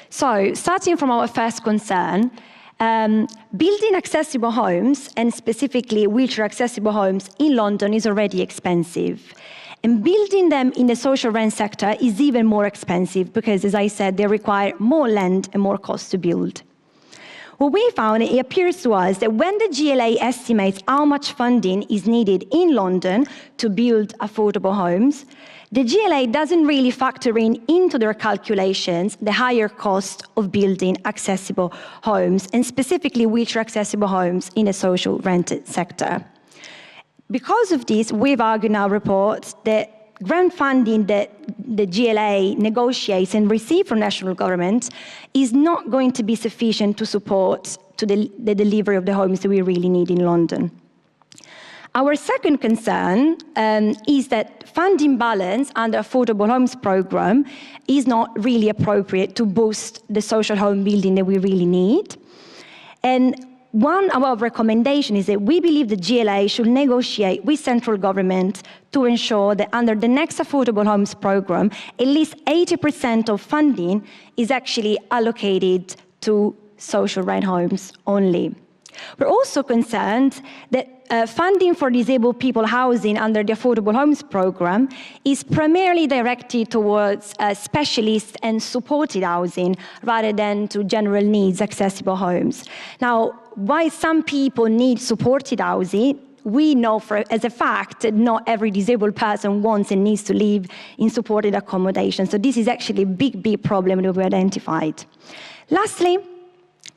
S4: So, starting from our first concern, building accessible homes, and specifically wheelchair accessible homes in London, is already expensive. And building them in the social rent sector is even more expensive because, as I said, they require more land and more cost to build. What we found, it appears to us that when the GLA estimates how much funding is needed in London to build affordable homes, the GLA doesn't really factor into their calculations the higher cost of building accessible homes, and specifically wheelchair accessible homes in the social rented sector. Because of this, we've argued in our report that grant funding that the GLA negotiates and receives from national government is not going to be sufficient to support the delivery of the homes that we really need in London. Our second concern is that funding balance under Affordable Homes Programme is not really appropriate to boost the social home building that we really need. And one of our recommendations is that we believe the GLA should negotiate with central government to ensure that under the next Affordable Homes Programme, at least 80% of funding is actually allocated to social rent homes only. We're also concerned that funding for disabled people housing under the Affordable Homes Programme is primarily directed towards specialist and supported housing rather than to general needs accessible homes. Now, why some people need supported housing, we know as a fact that not every disabled person wants and needs to live in supported accommodation. So this is actually a big, big problem that we identified. Lastly,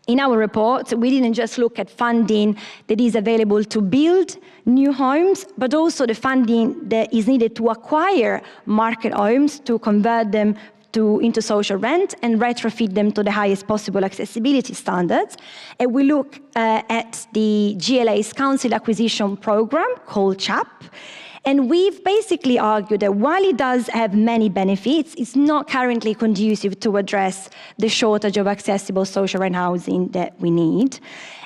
S4: In our report, we didn't just look at funding that is available to build new homes, but also the funding that is needed to acquire market homes, to convert them into social rent and retrofit them to the highest possible accessibility standards. And we look at the GLA's council acquisition program called CHAP. And we've basically argued that while it does have many benefits, it's not currently conducive to address the shortage of accessible social rent housing that we need.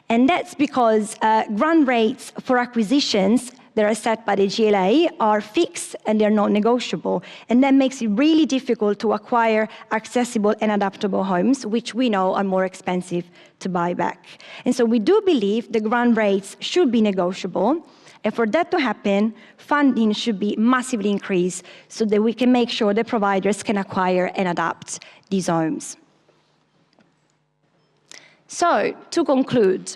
S4: And that's because grant rates for acquisitions that are set by the GLA are fixed and they're not negotiable. And that makes it really difficult to acquire accessible and adaptable homes, which we know are more expensive to buy back. And so we do believe the grant rates should be negotiable. And for that to happen, funding should be massively increased so that we can make sure that providers can acquire and adapt these homes. So, to conclude,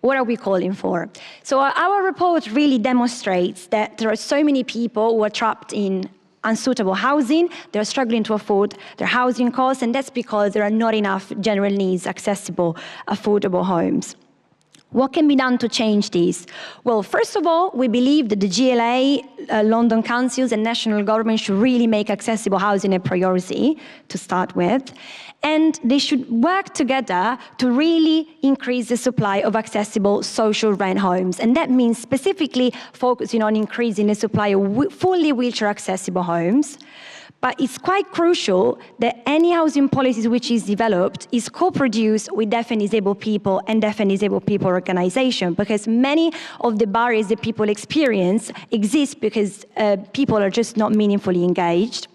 S4: what are we calling for? So our report really demonstrates that there are so many people who are trapped in unsuitable housing, they're struggling to afford their housing costs, and that's because there are not enough general needs accessible, affordable homes. What can be done to change this? Well, first of all, we believe that the GLA, London councils and national government should really make accessible housing a priority to start with. And they should work together to really increase the supply of accessible social rent homes. And that means specifically focusing on increasing the supply of fully wheelchair accessible homes. But it's quite crucial that any housing policies which is developed is co-produced with deaf and disabled people and deaf and disabled people organizations, because many of the barriers that people experience exist because people are just not meaningfully engaged.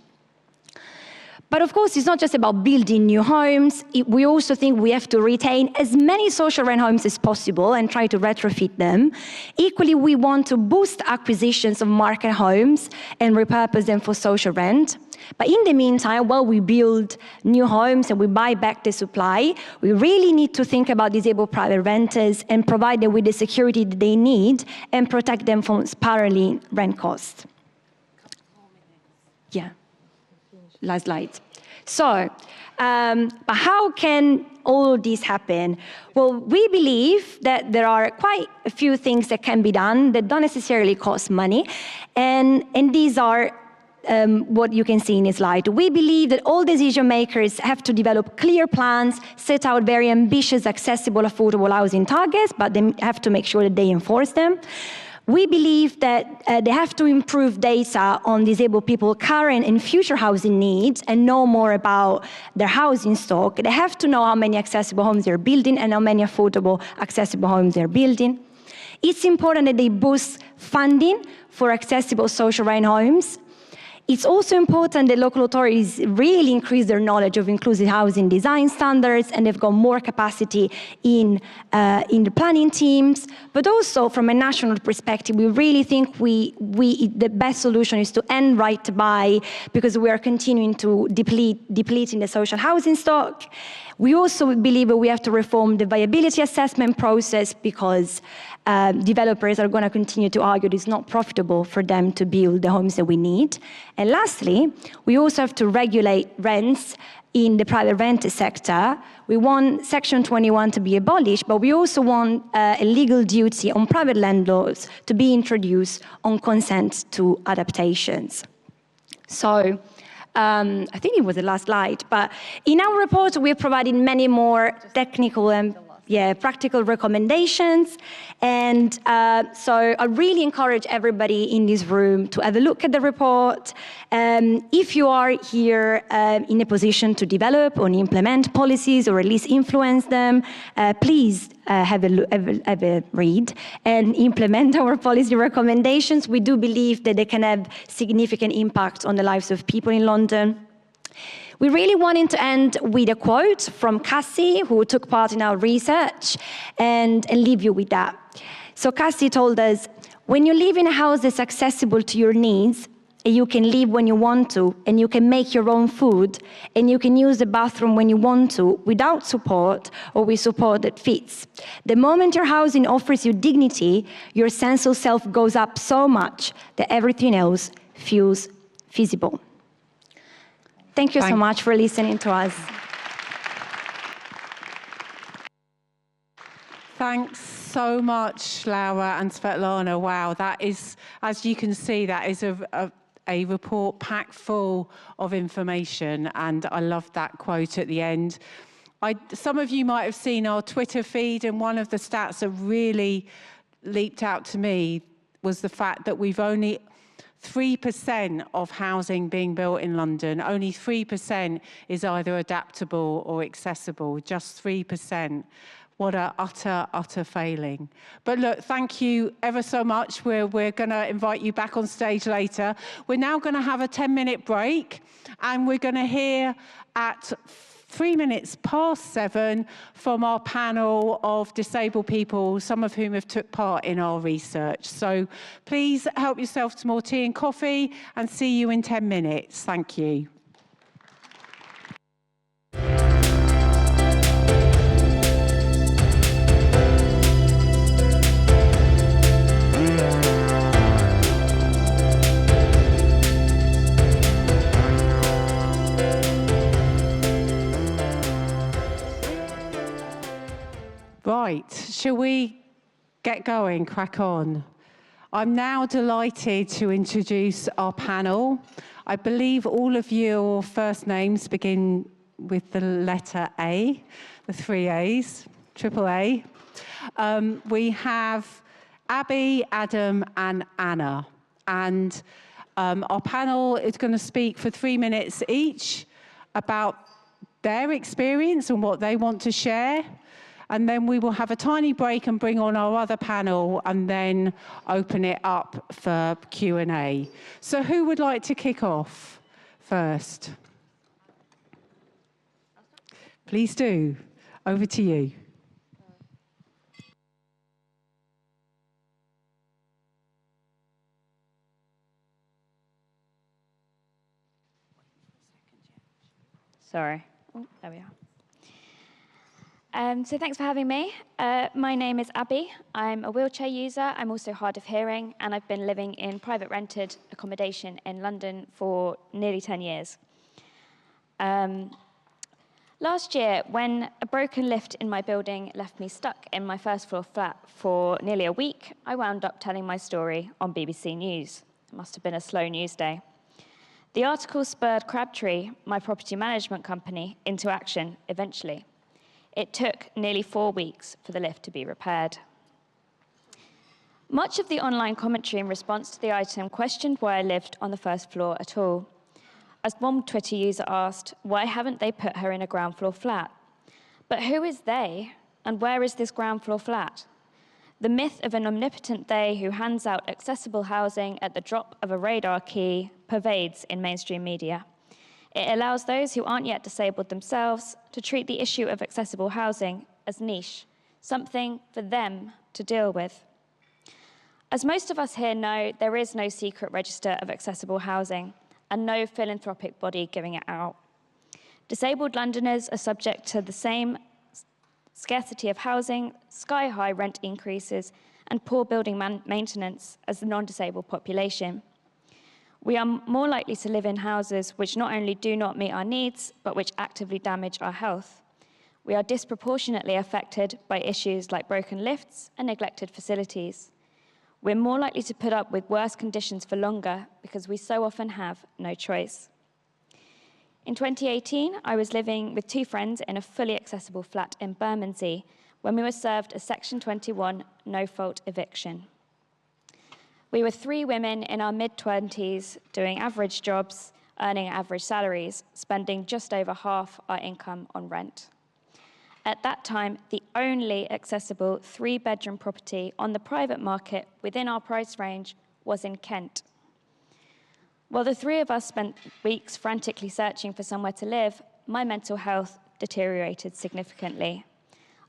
S4: But of course, it's not just about building new homes. We also think we have to retain as many social rent homes as possible and try to retrofit them. Equally, we want to boost acquisitions of market homes and repurpose them for social rent. But in the meantime, while we build new homes and we buy back the supply, we really need to think about disabled private renters and provide them with the security that they need and protect them from spiraling rent costs. Yeah. Last slide. So, but how can all of this happen? Well, we believe that there are quite a few things that can be done that don't necessarily cost money, and these are what you can see in this slide. We believe that all decision makers have to develop clear plans, set out very ambitious, accessible, affordable housing targets, but they have to make sure that they enforce them. We believe that they have to improve data on disabled people's current and future housing needs and know more about their housing stock. They have to know how many accessible homes they're building and how many affordable accessible homes they're building. It's important that they boost funding for accessible social rent homes. It's also important that local authorities really increase their knowledge of inclusive housing design standards, and they've got more capacity in the planning teams. But also, from a national perspective, we really think the best solution is to end right to buy, because we are continuing to depleting the social housing stock. We also believe that we have to reform the viability assessment process, because developers are going to continue to argue it's not profitable for them to build the homes that we need. And lastly, we also have to regulate rents in the private rented sector. We want Section 21 to be abolished, but we also want a legal duty on private landlords to be introduced on consent to adaptations. So, I think it was the last slide, but in our report, we have provided many more technical and practical recommendations. And so I really encourage everybody in this room to have a look at the report. If you are here in a position to develop or implement policies or at least influence them, please have a read and implement our policy recommendations. We do believe that they can have significant impact on the lives of people in London. We really wanted to end with a quote from Cassie, who took part in our research, and leave you with that. So Cassie told us, when you live in a house that's accessible to your needs, and you can leave when you want to, and you can make your own food, and you can use the bathroom when you want to, without support or with support that fits. The moment your housing offers you dignity, your sense of self goes up so much that everything else feels feasible. Thank you so much for listening to us.
S1: Thanks so much, Laura and Svetlana. Wow, that is, as you can see, that is a report packed full of information, and I love that quote at the end. Some of you might have seen our Twitter feed, and one of the stats that really leaped out to me was the fact that we've only 3% of housing being built in London, only 3% is either adaptable or accessible, just 3%. What a utter failing. But look, thank you ever so much. We're going to invite you back on stage later. We're now going to have a 10-minute break, and we're going to hear at 7:03 from our panel of disabled people, some of whom have took part in our research. So please help yourself to more tea and coffee, and see you in 10 minutes. Thank you. Right, shall we get going, crack on? I'm now delighted to introduce our panel. I believe all of your first names begin with the letter A, the 3 A's, triple A. We have Abbi, Adam, and Anna. And our panel is going to speak for 3 minutes each about their experience and what they want to share. And then we will have a tiny break and bring on our other panel, and then open it up for Q&A. So who would like to kick off first? Please do. Over to you.
S5: Sorry. Oh, there we are. So thanks for having me. My name is Abbi. I'm a wheelchair user. I'm also hard of hearing, and I've been living in private rented accommodation in London for nearly 10 years. Last year, when a broken lift in my building left me stuck in my first floor flat for nearly a week, I wound up telling my story on BBC News. It must have been a slow news day. The article spurred Crabtree, my property management company, into action eventually. It took nearly 4 weeks for the lift to be repaired. Much of the online commentary in response to the item questioned why I lived on the first floor at all. As one Twitter user asked, why haven't they put her in a ground floor flat? But who is they, and where is this ground floor flat? The myth of an omnipotent they who hands out accessible housing at the drop of a radar key pervades in mainstream media. It allows those who aren't yet disabled themselves to treat the issue of accessible housing as niche, something for them to deal with. As most of us here know, there is no secret register of accessible housing and no philanthropic body giving it out. Disabled Londoners are subject to the same scarcity of housing, sky-high rent increases, and poor building maintenance as the non-disabled population. We are more likely to live in houses which not only do not meet our needs, but which actively damage our health. We are disproportionately affected by issues like broken lifts and neglected facilities. We're more likely to put up with worse conditions for longer because we so often have no choice. In 2018, I was living with 2 friends in a fully accessible flat in Bermondsey when we were served a Section 21 no-fault eviction. We were 3 women in our mid-20s doing average jobs, earning average salaries, spending just over half our income on rent. At that time, the only accessible 3-bedroom property on the private market within our price range was in Kent. While the 3 of us spent weeks frantically searching for somewhere to live, my mental health deteriorated significantly.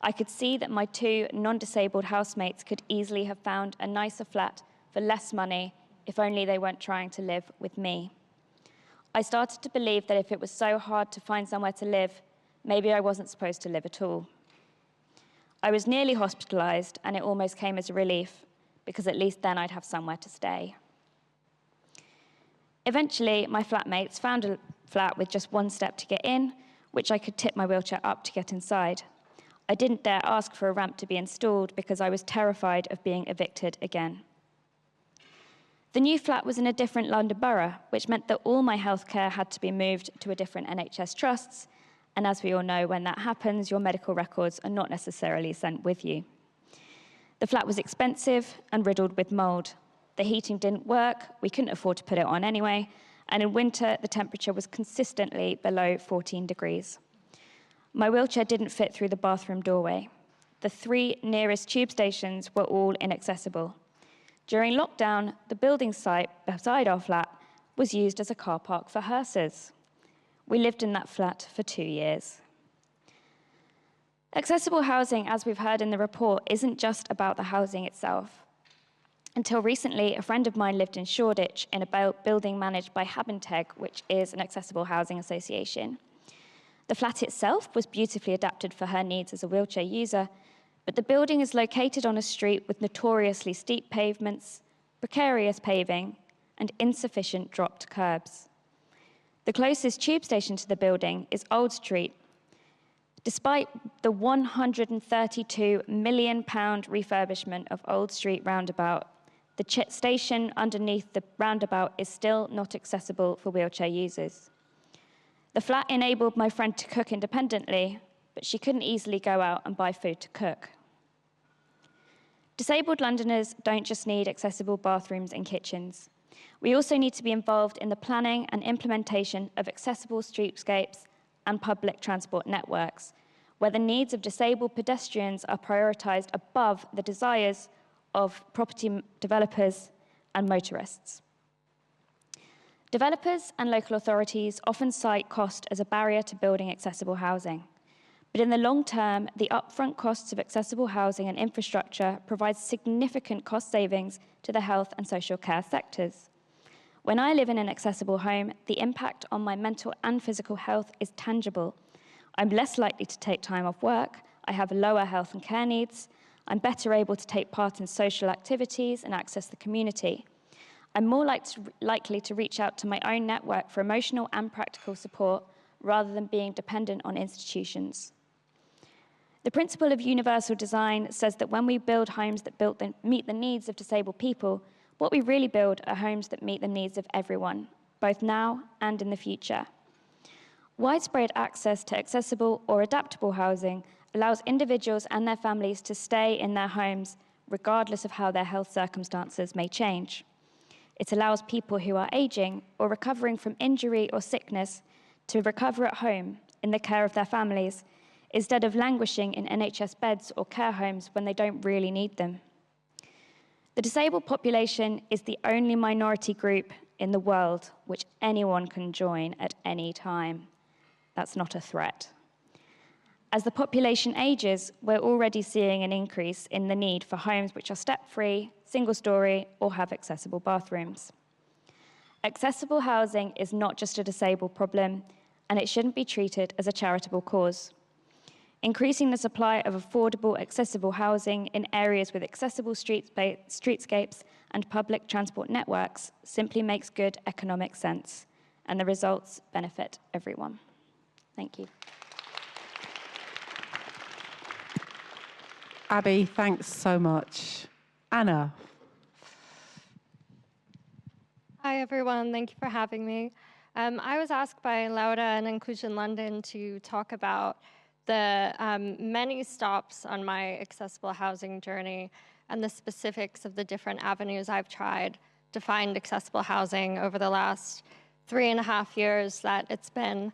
S5: I could see that my 2 non-disabled housemates could easily have found a nicer flat for less money if only they weren't trying to live with me. I started to believe that if it was so hard to find somewhere to live, maybe I wasn't supposed to live at all. I was nearly hospitalized, and it almost came as a relief, because at least then I'd have somewhere to stay. Eventually, my flatmates found a flat with just 1 step to get in, which I could tip my wheelchair up to get inside. I didn't dare ask for a ramp to be installed because I was terrified of being evicted again. The new flat was in a different London borough, which meant that all my healthcare had to be moved to a different NHS trusts, and as we all know, when that happens, your medical records are not necessarily sent with you. The flat was expensive and riddled with mould. The heating didn't work, we couldn't afford to put it on anyway, and in winter, the temperature was consistently below 14 degrees. My wheelchair didn't fit through the bathroom doorway. The 3 nearest tube stations were all inaccessible. During lockdown, the building site beside our flat was used as a car park for hearses. We lived in that flat for 2 years. Accessible housing, as we've heard in the report, isn't just about the housing itself. Until recently, a friend of mine lived in Shoreditch in a building managed by Habenteg, which is an accessible housing association. The flat itself was beautifully adapted for her needs as a wheelchair user, but the building is located on a street with notoriously steep pavements, precarious paving, and insufficient dropped curbs. The closest tube station to the building is Old Street. Despite the £132 million refurbishment of Old Street roundabout, the station underneath the roundabout is still not accessible for wheelchair users. The flat enabled my friend to cook independently, but she couldn't easily go out and buy food to cook. Disabled Londoners don't just need accessible bathrooms and kitchens. We also need to be involved in the planning and implementation of accessible streetscapes and public transport networks, where the needs of disabled pedestrians are prioritised above the desires of property developers and motorists. Developers and local authorities often cite cost as a barrier to building accessible housing. But in the long term, the upfront costs of accessible housing and infrastructure provide significant cost savings to the health and social care sectors. When I live in an accessible home, the impact on my mental and physical health is tangible. I'm less likely to take time off work, I have lower health and care needs, I'm better able to take part in social activities and access the community. I'm more likely to reach out to my own network for emotional and practical support rather than being dependent on institutions. The principle of universal design says that when we build homes that meet the needs of disabled people, what we really build are homes that meet the needs of everyone, both now and in the future. Widespread access to accessible or adaptable housing allows individuals and their families to stay in their homes regardless of how their health circumstances may change. It allows people who are aging or recovering from injury or sickness to recover at home in the care of their families, instead of languishing in NHS beds or care homes when they don't really need them. The disabled population is the only minority group in the world which anyone can join at any time. That's not a threat. As the population ages, we're already seeing an increase in the need for homes which are step-free, single-storey, or have accessible bathrooms. Accessible housing is not just a disabled problem, and it shouldn't be treated as a charitable cause. Increasing the supply of affordable, accessible housing in areas with accessible streetscapes and public transport networks simply makes good economic sense, and the results benefit everyone. Thank you.
S1: Abbi, thanks so much. Anna.
S6: Hi, everyone. Thank you for having me. I was asked by Laura and Inclusion London to talk about the many stops on my accessible housing journey and the specifics of the different avenues I've tried to find accessible housing over the last 3.5 years that it's been.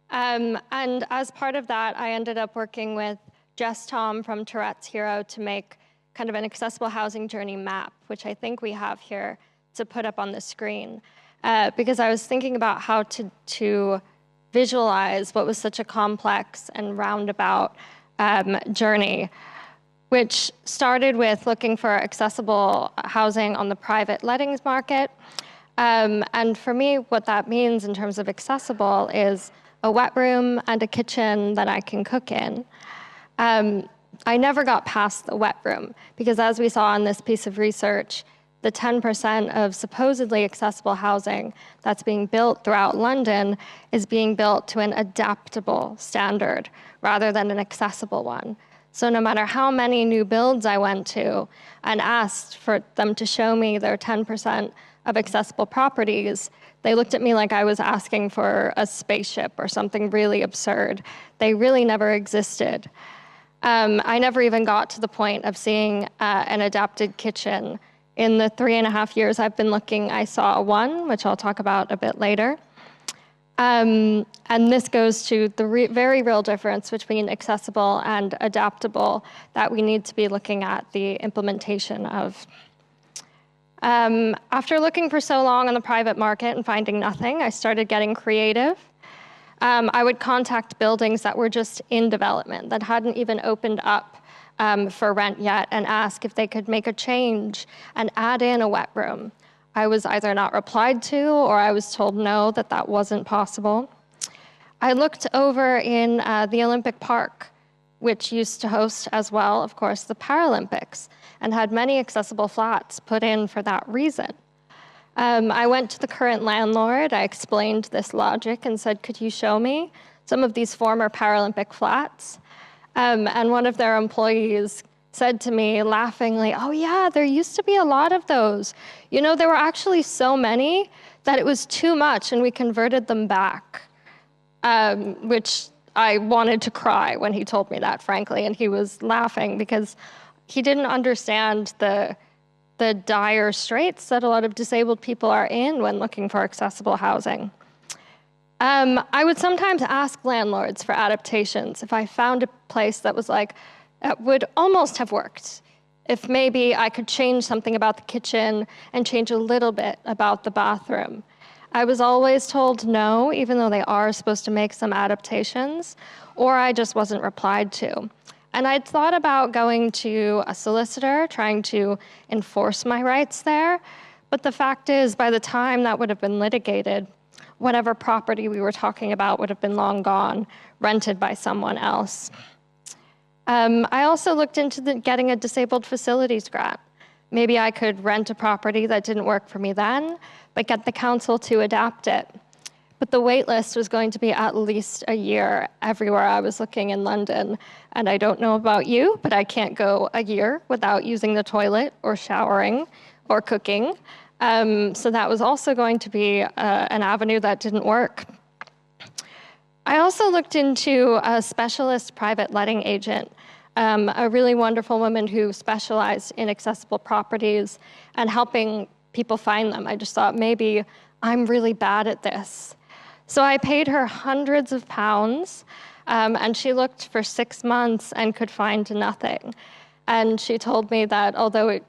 S6: And as part of that, I ended up working with Jess Tom from Tourette's Hero to make kind of an accessible housing journey map, which I think we have here to put up on the screen, because I was thinking about how to visualize what was such a complex and roundabout journey, which started with looking for accessible housing on the private lettings market. And for me, what that means in terms of accessible is a wet room and a kitchen that I can cook in. I never got past the wet room because, as we saw in this piece of research, the 10% of supposedly accessible housing that's being built throughout London is being built to an adaptable standard rather than an accessible one. So no matter how many new builds I went to and asked for them to show me their 10% of accessible properties, they looked at me like I was asking for a spaceship or something really absurd. They really never existed. I never even got to the point of seeing an adapted kitchen. In the 3.5 years I've been looking, I saw one, which I'll talk about a bit later. And this goes to the very real difference between accessible and adaptable that we need to be looking at the implementation of. After looking for so long on the private market and finding nothing, I started getting creative. I would contact buildings that were just in development, that hadn't even opened up for rent yet, and ask if they could make a change and add in a wet room. I was either not replied to, or I was told no, that that wasn't possible. I looked over in the Olympic Park, which used to host as well, of course, the Paralympics, and had many accessible flats put in for that reason. I went to the current landlord, I explained this logic and said, could you show me some of these former Paralympic flats? And one of their employees said to me laughingly, oh yeah, there used to be a lot of those. You know, there were actually so many that it was too much and we converted them back, which I wanted to cry when he told me that, frankly, and he was laughing because he didn't understand the dire straits that a lot of disabled people are in when looking for accessible housing. I would sometimes ask landlords for adaptations if I found a place that was like, that would almost have worked. If maybe I could change something about the kitchen and change a little bit about the bathroom. I was always told no, even though they are supposed to make some adaptations, or I just wasn't replied to. And I'd thought about going to a solicitor, trying to enforce my rights there. But the fact is, by the time that would have been litigated, whatever property we were talking about would have been long gone, rented by someone else. I also looked into getting a disabled facilities grant. Maybe I could rent a property that didn't work for me then, but get the council to adapt it. But the wait list was going to be at least a year everywhere I was looking in London. And I don't know about you, but I can't go a year without using the toilet or showering or cooking. So that was also going to be an avenue that didn't work. I also looked into a specialist private letting agent, a really wonderful woman who specialized in accessible properties and helping people find them. I just thought, maybe I'm really bad at this. So I paid her hundreds of pounds, and she looked for 6 months and could find nothing. And she told me that although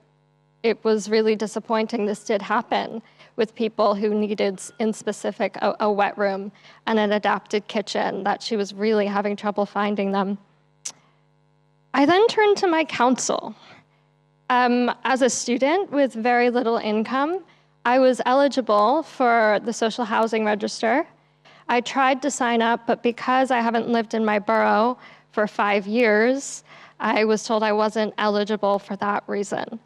S6: it was really disappointing, this did happen with people who needed, in specific, a wet room and an adapted kitchen, that she was really having trouble finding them. I then turned to my counsel. As a student with very little income, I was eligible for the social housing register. I tried to sign up, but because I haven't lived in my borough for 5 years, I was told I wasn't eligible for that reason.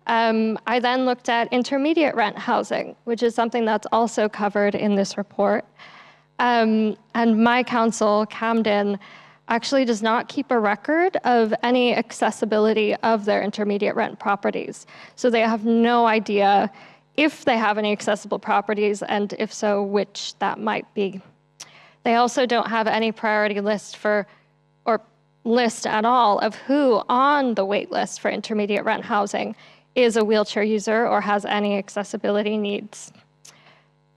S6: I then looked at intermediate rent housing, which is something that's also covered in this report. And my council, Camden, actually does not keep a record of any accessibility of their intermediate rent properties. So they have no idea if they have any accessible properties, and if so, which that might be. They also don't have any priority list or list at all of who on the wait list for intermediate rent housing is a wheelchair user or has any accessibility needs.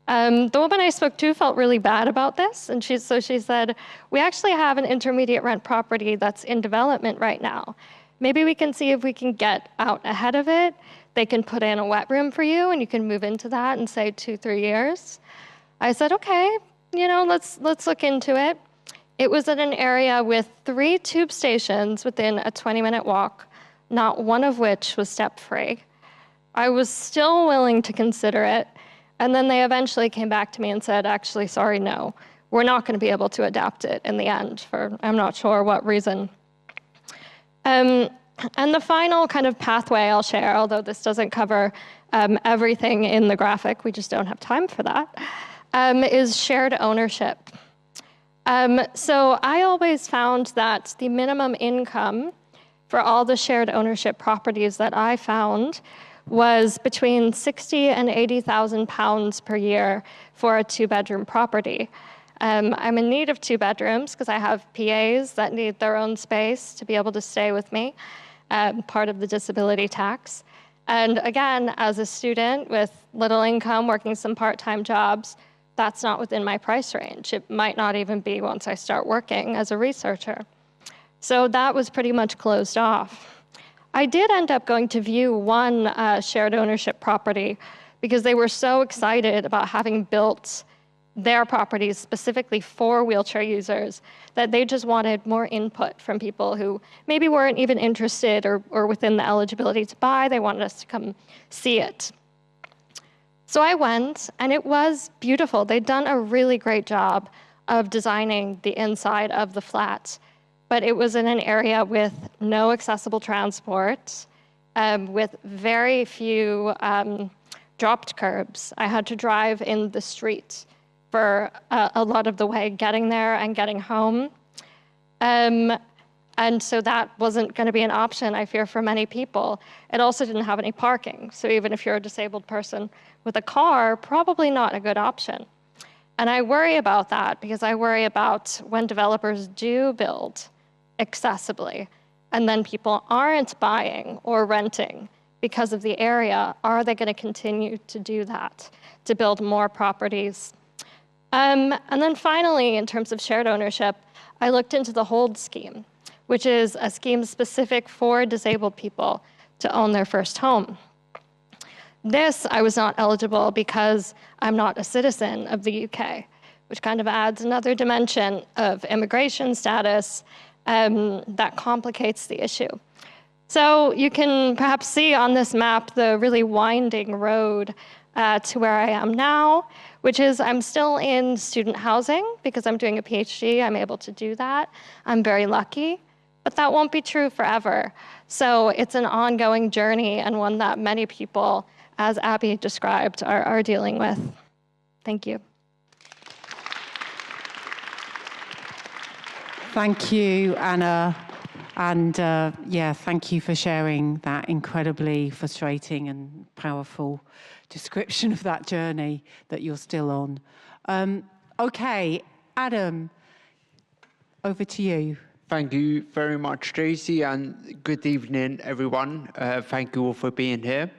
S6: The woman I spoke to felt really bad about this, and she said, we actually have an intermediate rent property that's in development right now. Maybe we can see if we can get out ahead of it. They can put in a wet room for you, and you can move into that in, say, 2-3 years. I said, okay, let's look into it. It was in an area with 3 tube stations within a 20-minute walk, not one of which was step-free. I was still willing to consider it, and then they eventually came back to me and said, actually, sorry, no, we're not going to be able to adapt it in the end for I'm not sure what reason. And the final kind of pathway I'll share, although this doesn't cover everything in the graphic, we just don't have time for that, is shared ownership. So I always found that the minimum income for all the shared ownership properties that I found was between 60 and 80,000 pounds per year for a 2-bedroom property. I'm in need of 2 bedrooms because I have PAs that need their own space to be able to stay with me, part of the disability tax. And again, as a student with little income, working some part-time jobs, that's not within my price range. It might not even be once I start working as a researcher. So that was pretty much closed off. I did end up going to view one shared ownership property because they were so excited about having built their properties specifically for wheelchair users that they just wanted more input from people who maybe weren't even interested or within the eligibility to buy. They wanted us to come see it. So I went, and it was beautiful. They'd done a really great job of designing the inside of the flat, but it was in an area with no accessible transport, with very few dropped curbs. I had to drive in the street for a lot of the way, getting there and getting home. And so that wasn't going to be an option, I fear, for many people. It also didn't have any parking. So even if you're a disabled person with a car, probably not a good option. And I worry about that because I worry about when developers do build accessibly and then people aren't buying or renting because of the area, are they going to continue to do that, to build more properties? And then finally, in terms of shared ownership, I looked into the HOLD scheme, which is a scheme specific for disabled people to own their first home. This, I was not eligible because I'm not a citizen of the UK, which kind of adds another dimension of immigration status that complicates the issue. So you can perhaps see on this map the really winding road to where I am now, which is I'm still in student housing because I'm doing a PhD. I'm able to do that. I'm very lucky, but that won't be true forever. So it's an ongoing journey and one that many people, as Abby described, are dealing with. Thank you.
S1: Thank you, Anna. And yeah, thank you for sharing that incredibly frustrating and powerful description of that journey that you're still on. Okay, Adam, over to you.
S7: Thank you very much, Tracey, and good evening, everyone. Thank you all for being here.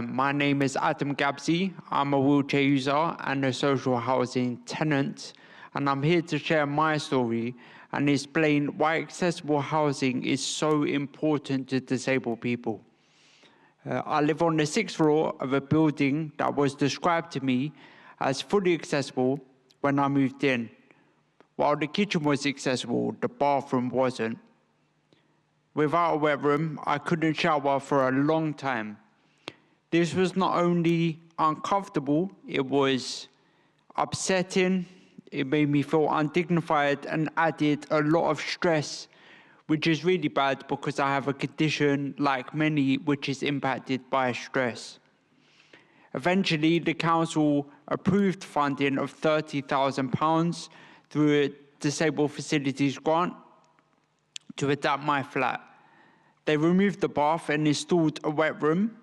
S7: My name is Adam Gabsi. I'm a wheelchair user and a social housing tenant, and I'm here to share my story and explain why accessible housing is so important to disabled people. I live on the 6th floor of a building that was described to me as fully accessible when I moved in. While the kitchen was accessible, the bathroom wasn't. Without a wet room, I couldn't shower for a long time. This was not only uncomfortable, it was upsetting, it made me feel undignified and added a lot of stress, which is really bad because I have a condition like many which is impacted by stress. Eventually, the council approved funding of £30,000 through a disabled facilities grant to adapt my flat. They removed the bath and installed a wet room.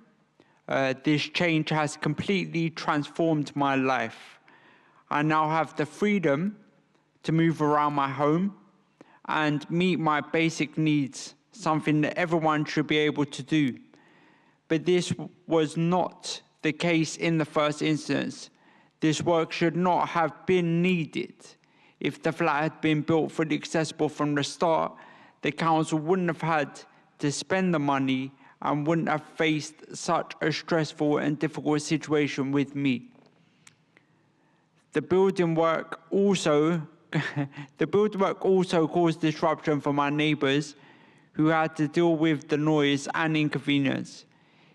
S7: This change has completely transformed my life. I now have the freedom to move around my home and meet my basic needs, something that everyone should be able to do. But this was not the case in the first instance. This work should not have been needed. If the flat had been built fully accessible from the start, the council wouldn't have had to spend the money and wouldn't have faced such a stressful and difficult situation with me. The building work also caused disruption for my neighbours who had to deal with the noise and inconvenience.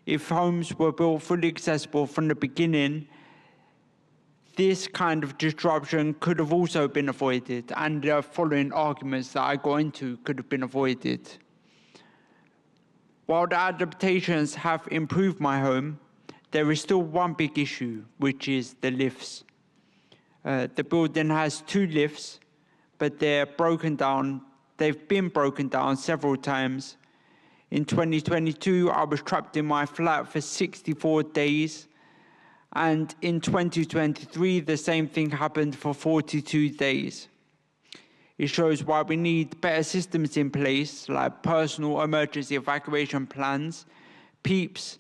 S7: If homes were built fully accessible from the beginning, this kind of disruption could have also been avoided, and the following arguments that I go into could have been avoided. While the adaptations have improved my home, there is still one big issue, which is the lifts. The building has 2 lifts, but they're broken down. They've been broken down several times. In 2022, I was trapped in my flat for 64 days. And in 2023, the same thing happened for 42 days. It shows why we need better systems in place, like personal emergency evacuation plans, PEEPs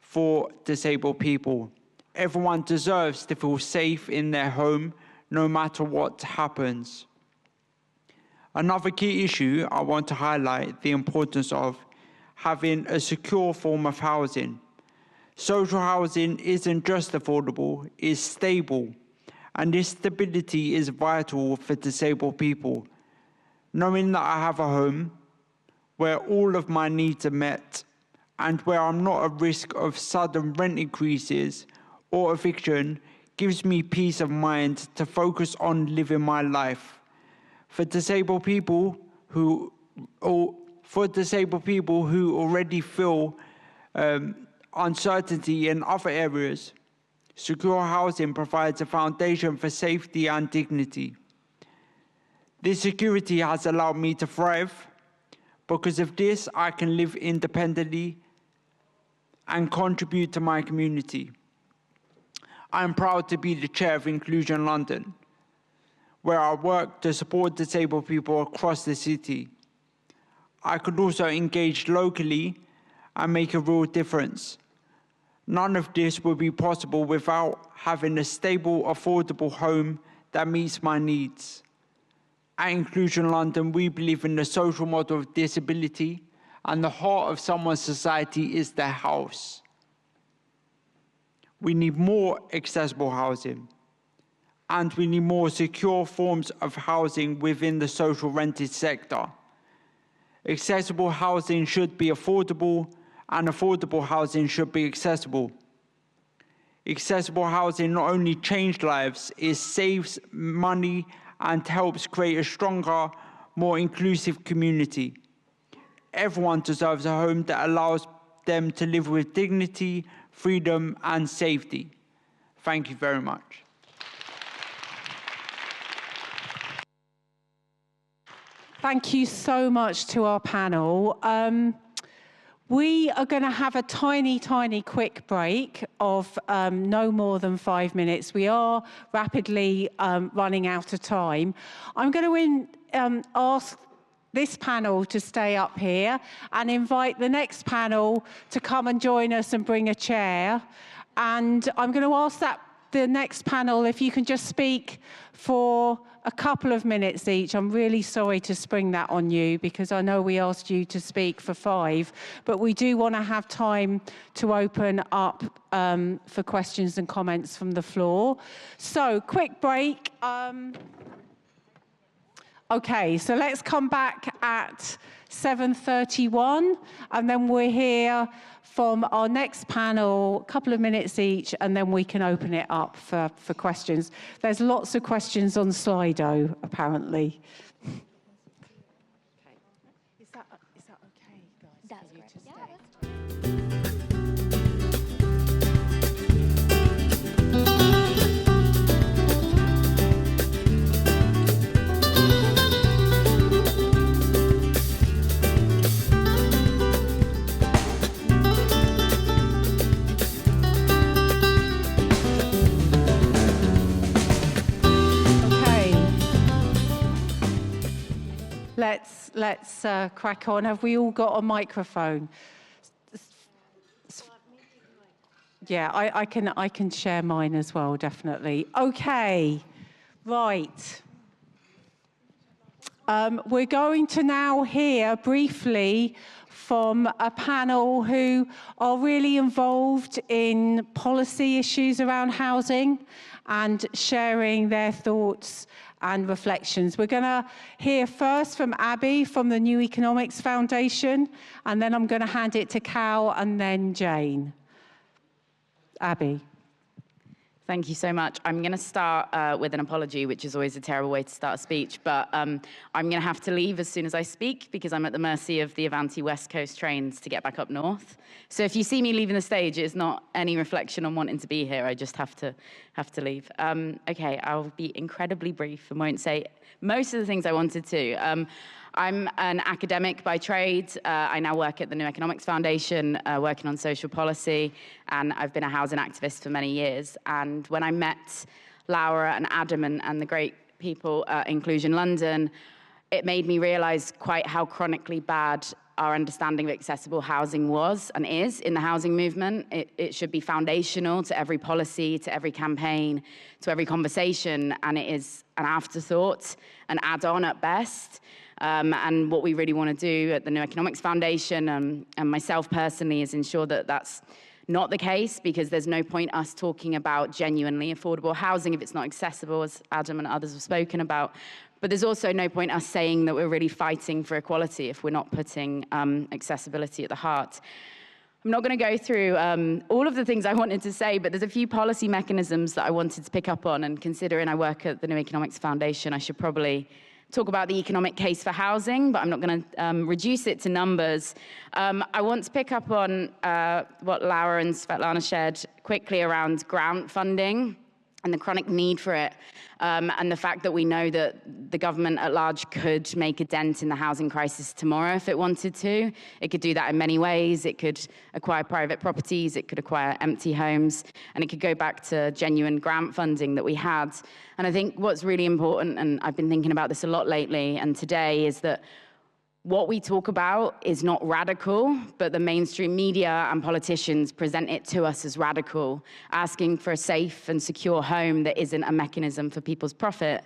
S7: for disabled people. Everyone deserves to feel safe in their home, no matter what happens. Another key issue I want to highlight the importance of having a secure form of housing. Social housing isn't just affordable, it's stable. And this stability is vital for disabled people. Knowing that I have a home where all of my needs are met and where I'm not at risk of sudden rent increases or eviction gives me peace of mind to focus on living my life. For disabled people who already feel uncertainty in other areas, secure housing provides a foundation for safety and dignity. This security has allowed me to thrive. Because of this, I can live independently and contribute to my community. I am proud to be the chair of Inclusion London, where I work to support disabled people across the city. I could also engage locally and make a real difference. None of this would be possible without having a stable, affordable home that meets my needs. At Inclusion London, we believe in the social model of disability, and the heart of someone's society is their house. We need more accessible housing, and we need more secure forms of housing within the social rented sector. Accessible housing should be affordable, and affordable housing should be accessible. Accessible housing not only changes lives, it saves money and helps create a stronger, more inclusive community. Everyone deserves a home that allows them to live with dignity, freedom, and safety. Thank you very much.
S1: Thank you so much to our panel. We are going to have a tiny quick break of no more than 5 minutes. We are rapidly running out of time. I'm going to ask this panel to stay up here and invite the next panel to come and join us and bring a chair. And I'm going to ask the next panel if you can just speak for a couple of minutes each. I'm really sorry to spring that on you because I know we asked you to speak for 5, but we do want to have time to open up for questions and comments from the floor. So, quick break. Okay, so let's come back at 7:31, and then we're here from our next panel, a couple of minutes each, and then we can open it up for questions. There's lots of questions on Slido, apparently. Okay. Is that okay, guys?
S5: That's great. Yeah, that's
S1: Let's crack on. Have we all got a microphone? Yeah, I can share mine as well, definitely. Okay, right. We're going to now hear briefly from a panel who are really involved in policy issues around housing and sharing their thoughts and reflections. We're going to hear first from Abbi from the New Economics Foundation, and then I'm going to hand it to Cal and then Jane. Abbi.
S8: Thank you so much. I'm going to start with an apology, which is always a terrible way to start a speech, but I'm going to have to leave as soon as I speak because I'm at the mercy of the Avanti West Coast trains to get back up north. So if you see me leaving the stage, it's not any reflection on wanting to be here. I just have to leave. Okay, I'll be incredibly brief and won't say most of the things I wanted to. I'm an academic by trade. I now work at the New Economics Foundation, working on social policy, and I've been a housing activist for many years. And when I met Laura and Adam and the great people at Inclusion London, it made me realize quite how chronically bad our understanding of accessible housing was and is in the housing movement. It should be foundational to every policy, to every campaign, to every conversation, and it is an afterthought, an add-on at best. And what we really want to do at the New Economics Foundation and myself personally is ensure that that's not the case, because there's no point us talking about genuinely affordable housing if it's not accessible, as Adam and others have spoken about. But there's also no point us saying that we're really fighting for equality if we're not putting accessibility at the heart. I'm not going to go through all of the things I wanted to say, but there's a few policy mechanisms that I wanted to pick up on, and considering I work at the New Economics Foundation, I should probably talk about the economic case for housing, but I'm not going to reduce it to numbers. I want to pick up on what Laura and Svetlana shared quickly around grant funding and the chronic need for it, and the fact that we know that the government at large could make a dent in the housing crisis tomorrow if it wanted to. It could do that in many ways. It could acquire private properties, it could acquire empty homes, and it could go back to genuine grant funding that we had. And I think what's really important, and I've been thinking about this a lot lately and today, is that what we talk about is not radical, but the mainstream media and politicians present it to us as radical. Asking for a safe and secure home that isn't a mechanism for people's profit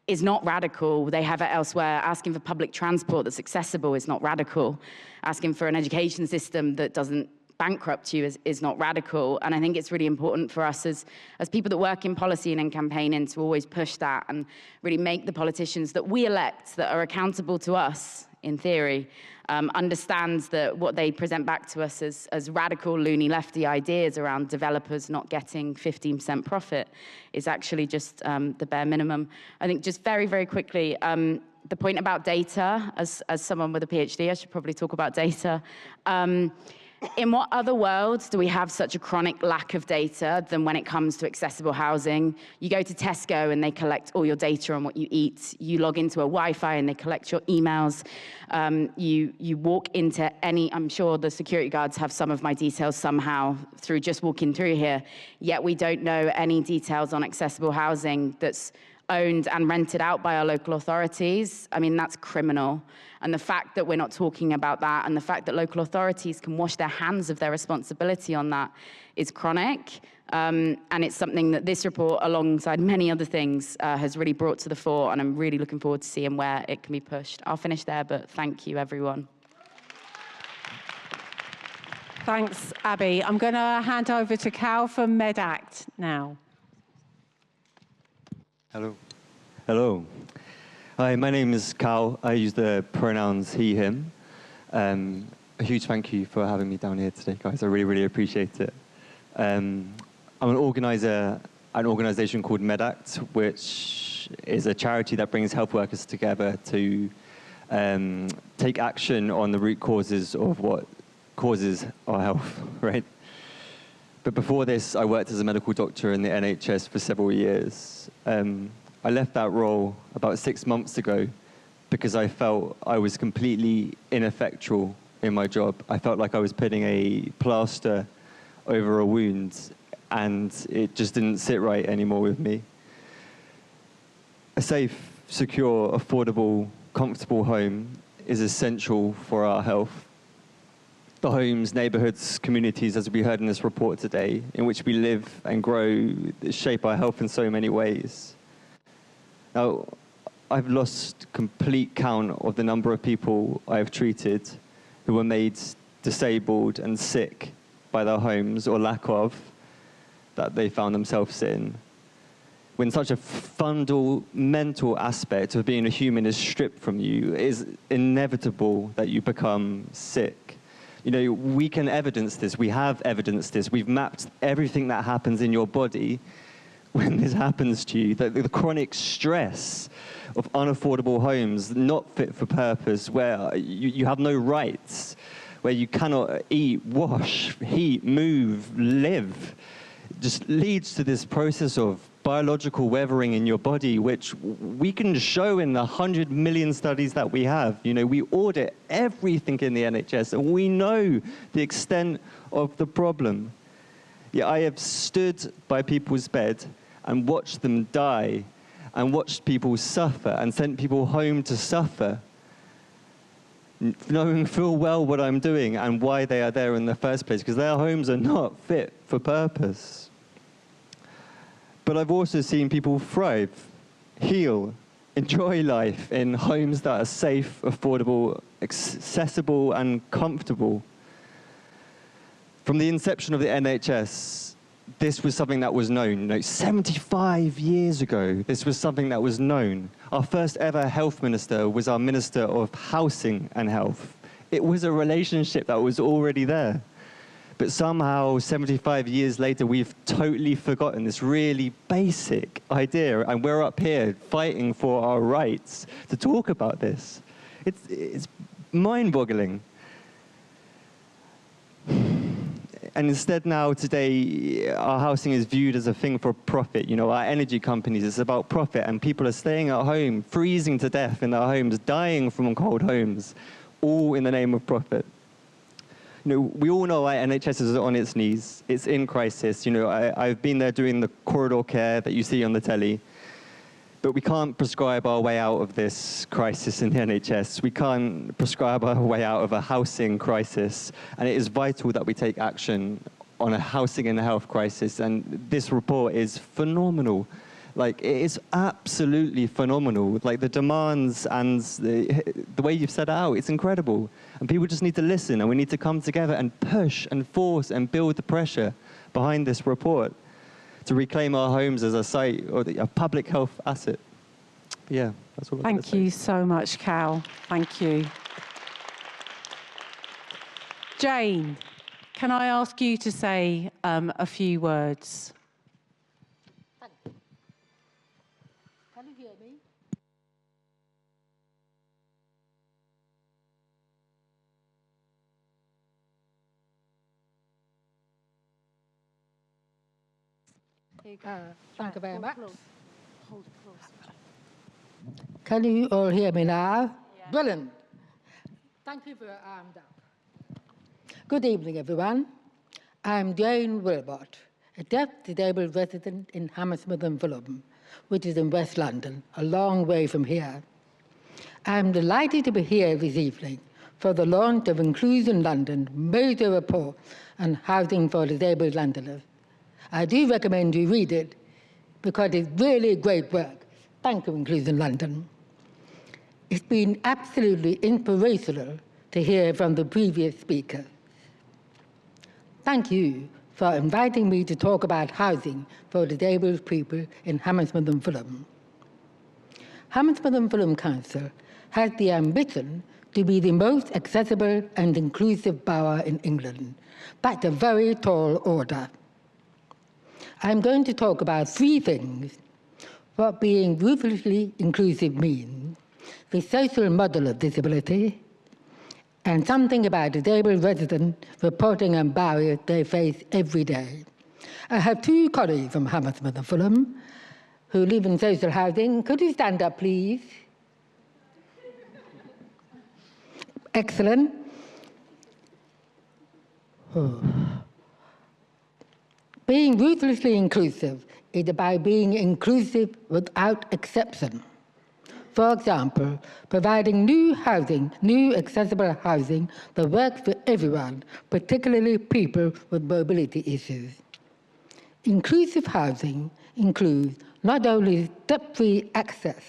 S8: is not radical. They have it elsewhere. Asking for public transport that's accessible is not radical. Asking for an education system that doesn't bankrupt you is not radical. And I think it's really important for us as people that work in policy and in campaigning to always push that and really make the politicians that we elect, that are accountable to us, in theory, understands that what they present back to us as radical, loony, lefty ideas around developers not getting 15% profit is actually just the bare minimum. I think just very, very quickly, the point about data, as someone with a PhD, I should probably talk about data. In what other world do we have such a chronic lack of data than when it comes to accessible housing? You go to Tesco and they collect all your data on what you eat. You log into a Wi-Fi and they collect your emails. You walk into any, I'm sure the security guards have some of my details somehow through just walking through here, yet we don't know any details on accessible housing that's owned and rented out by our local authorities. I mean, that's criminal. And the fact that we're not talking about that, and the fact that local authorities can wash their hands of their responsibility on that, is chronic. And it's something that this report, alongside many other things, has really brought to the fore, and I'm really looking forward to seeing where it can be pushed. I'll finish there, but thank you, everyone.
S1: Thanks, Abby. I'm going to hand over to Cal from Medact now.
S9: Hello. Hello. Hi, my name is Cal. I use the pronouns he, him. A huge thank you for having me down here today, guys. I really, really appreciate it. I'm an organizer at an organization called Medact, which is a charity that brings health workers together to take action on the root causes of what causes our health, right? But before this, I worked as a medical doctor in the NHS for several years. I left that role about 6 months ago because I felt I was completely ineffectual in my job. I felt like I was putting a plaster over a wound, and it just didn't sit right anymore with me. A safe, secure, affordable, comfortable home is essential for our health. The homes, neighborhoods, communities, as we heard in this report today, in which we live and grow, shape our health in so many ways. Now, I've lost complete count of the number of people I have treated who were made disabled and sick by their homes, or lack of, that they found themselves in. When such a fundamental aspect of being a human is stripped from you, it is inevitable that you become sick. You know, we can evidence this, we have evidenced this, we've mapped everything that happens in your body when this happens to you, the chronic stress of unaffordable homes, not fit for purpose, where you have no rights, where you cannot eat, wash, heat, move, live, just leads to this process of biological weathering in your body, which we can show in the 100 million studies that we have. You know, we audit everything in the NHS, and we know the extent of the problem. Yet I have stood by people's bed and watched them die, and watched people suffer, and sent people home to suffer, knowing full well what I'm doing and why they are there in the first place, because their homes are not fit for purpose. But I've also seen people thrive, heal, enjoy life in homes that are safe, affordable, accessible, and comfortable. From the inception of the NHS, this was something that was known. You know, 75 years ago, this was something that was known. Our first ever health minister was our Minister of Housing and Health. It was a relationship that was already there. But somehow, 75 years later, we've totally forgotten this really basic idea, and we're up here fighting for our rights to talk about this. It's mind-boggling. And instead now, today, our housing is viewed as a thing for profit. You know, our energy companies, it's about profit, and people are staying at home, freezing to death in their homes, dying from cold homes, all in the name of profit. You know, we all know our NHS is on its knees. It's in crisis. You know, I've been there doing the corridor care that you see on the telly. But we can't prescribe our way out of this crisis in the NHS. We can't prescribe our way out of a housing crisis. And it is vital that we take action on a housing and health crisis. And this report is phenomenal. Like, it is absolutely phenomenal. Like, the demands and the way you've set it out, it's incredible. And people just need to listen, and we need to come together and push and force and build the pressure behind this report to reclaim our homes as a site or a public health asset. Yeah, that's all.
S1: Thank you so much, Cal. Thank you. Jane, can I ask you to say a few words?
S10: Can you hear me? Thank you very much. Can you all hear me now? Yeah. Brilliant. Thank you for your arms up. Good evening, everyone. I'm Jane Wilmot, a deaf disabled resident in Hammersmith and Fulham, which is in West London, a long way from here. I'm delighted to be here this evening for the launch of Inclusion London major report on housing for disabled Londoners. I do recommend you read it because it's really great work. Thank you, Inclusion London. It's been absolutely inspirational to hear from the previous speaker. Thank you for inviting me to talk about housing for disabled people in Hammersmith and Fulham. Hammersmith and Fulham Council has the ambition to be the most accessible and inclusive borough in England. That's a very tall order. I'm going to talk about three things: what being ruthlessly inclusive means, the social model of disability, and something about disabled residents reporting on barriers they face every day. I have two colleagues from Hammersmith and Fulham who live in social housing. Could you stand up, please? Excellent. Oh. Being ruthlessly inclusive is about being inclusive without exception. For example, providing new housing, new accessible housing that works for everyone, particularly people with mobility issues. Inclusive housing includes not only step-free access,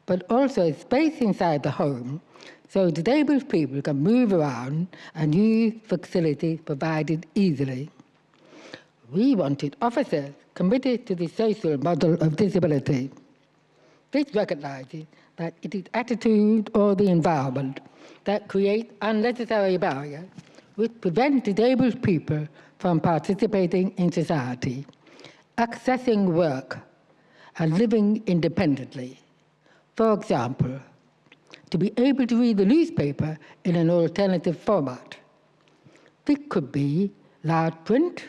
S10: but also space inside the home so disabled people can move around and use facilities provided easily. We wanted officers committed to the social model of disability. This recognizes that it is attitude or the environment that create unnecessary barriers which prevent disabled people from participating in society, accessing work, and living independently. For example, to be able to read the newspaper in an alternative format. This could be large print,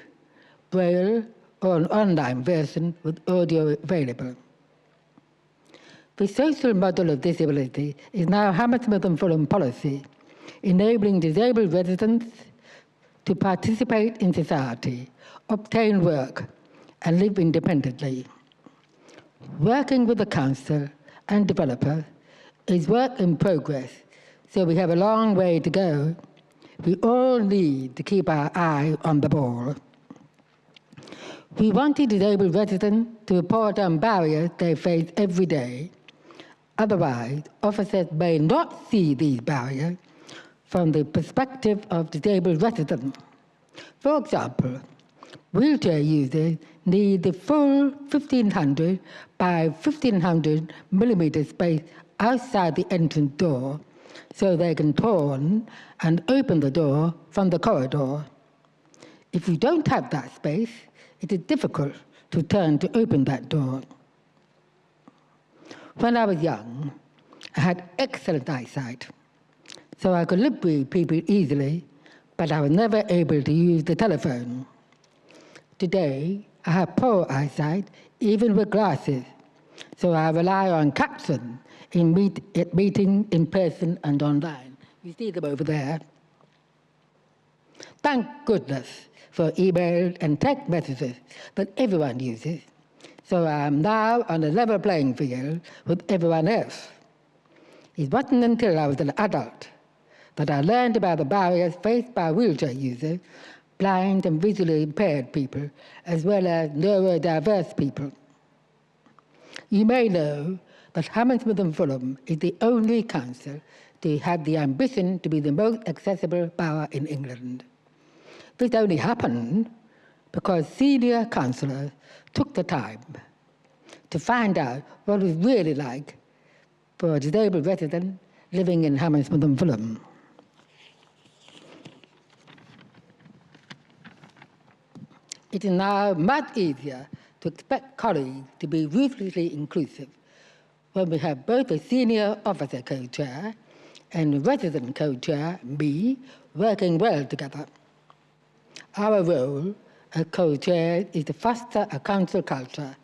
S10: Braille, or an online version with audio available. The social model of disability is now Hammersmith and Fulham policy, enabling disabled residents to participate in society, obtain work, and live independently. Working with the council and developer is work in progress, so we have a long way to go. We all need to keep our eye on the ball. We wanted disabled residents to report on barriers they face every day. Otherwise, officers may not see these barriers from the perspective of disabled residents. For example, wheelchair users need the full 1,500 by 1,500 millimeter space outside the entrance door so they can turn and open the door from the corridor. If you don't have that space, it is difficult to turn to open that door. When I was young, I had excellent eyesight, so I could live with people easily, but I was never able to use the telephone. Today, I have poor eyesight, even with glasses, so I rely on captions in meeting in person and online. You see them over there. Thank goodness for email and text messages that everyone uses, so I am now on a level playing field with everyone else. It wasn't until I was an adult that I learned about the barriers faced by wheelchair users, blind and visually impaired people, as well as neurodiverse people. You may know that Hammersmith and Fulham is the only council to have the ambition to be the most accessible borough in England. This only happened because senior councillors took the time to find out what it was really like for a disabled resident living in Hammersmith and Fulham. It is now much easier to expect colleagues to be ruthlessly inclusive when we have both a senior officer co-chair and a resident co-chair, me, working well together. Our role as co-chairs is to foster a council culture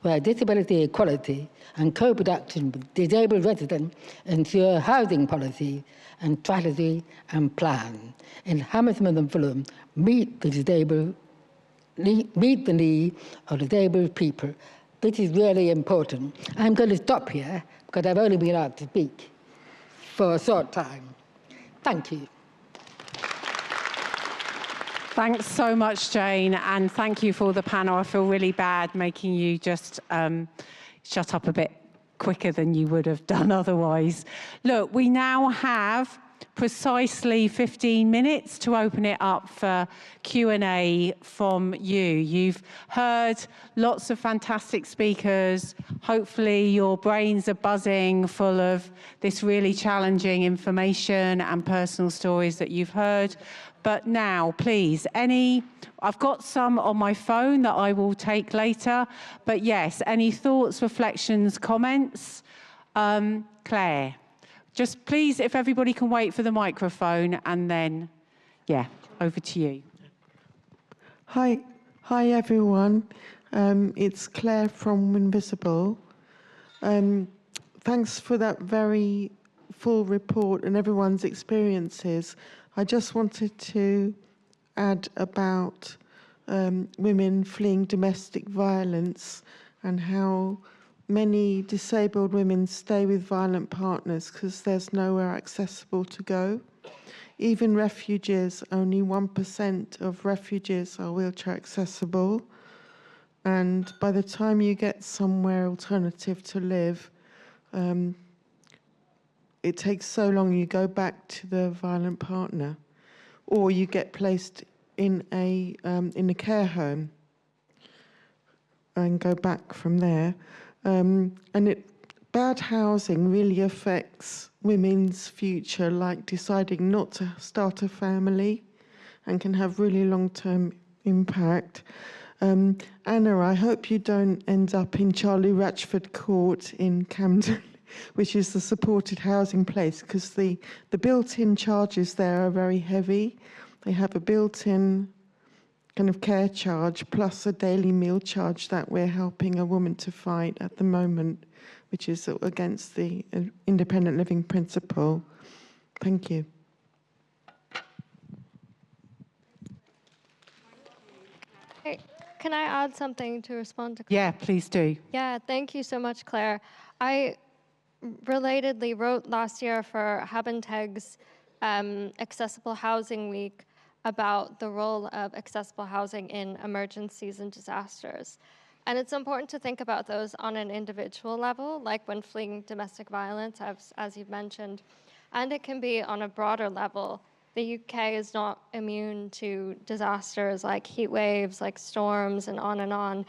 S10: where disability equality and co-production with disabled residents ensure housing policy and strategy and plan in Hammersmith and Fulham meet the need of disabled people. This is really important. I'm going to stop here because I've only been asked to speak for a short time. Thank you.
S1: Thanks so much, Jane, and thank you for the panel. I feel really bad making you just shut up a bit quicker than you would have done otherwise. Look, we now have precisely 15 minutes to open it up for Q&A from you. You've heard lots of fantastic speakers. Hopefully your brains are buzzing full of this really challenging information and personal stories that you've heard. But now, please, I've got some on my phone that I will take later, but yes, any thoughts, reflections, comments? Claire, just please, if everybody can wait for the microphone, and then, yeah, over to you.
S11: Hi everyone. It's Claire from Invisible. Thanks for that very full report and everyone's experiences. I just wanted to add about women fleeing domestic violence and how many disabled women stay with violent partners because there's nowhere accessible to go. Even refugees, only 1% of refugees are wheelchair accessible. And by the time you get somewhere alternative to live, it takes so long you go back to the violent partner, or you get placed in a care home and go back from there. Bad housing really affects women's future, like deciding not to start a family, and can have really long-term impact. Anna, I hope you don't end up in Charlie Ratchford Court in Camden, which is the supported housing place, because the built-in charges there are very heavy. They have a built-in kind of care charge plus a daily meal charge that we're helping a woman to fight at the moment, which is against the independent living principle. Thank you.
S6: Hey, can I add something to respond to?
S1: Yeah, please do.
S6: Yeah, thank you so much, Claire. I relatedly wrote last year for Habenteg's Accessible Housing Week about the role of accessible housing in emergencies and disasters. And it's important to think about those on an individual level, like when fleeing domestic violence, as you've mentioned. And it can be on a broader level. The UK is not immune to disasters like heat waves, like storms, and on.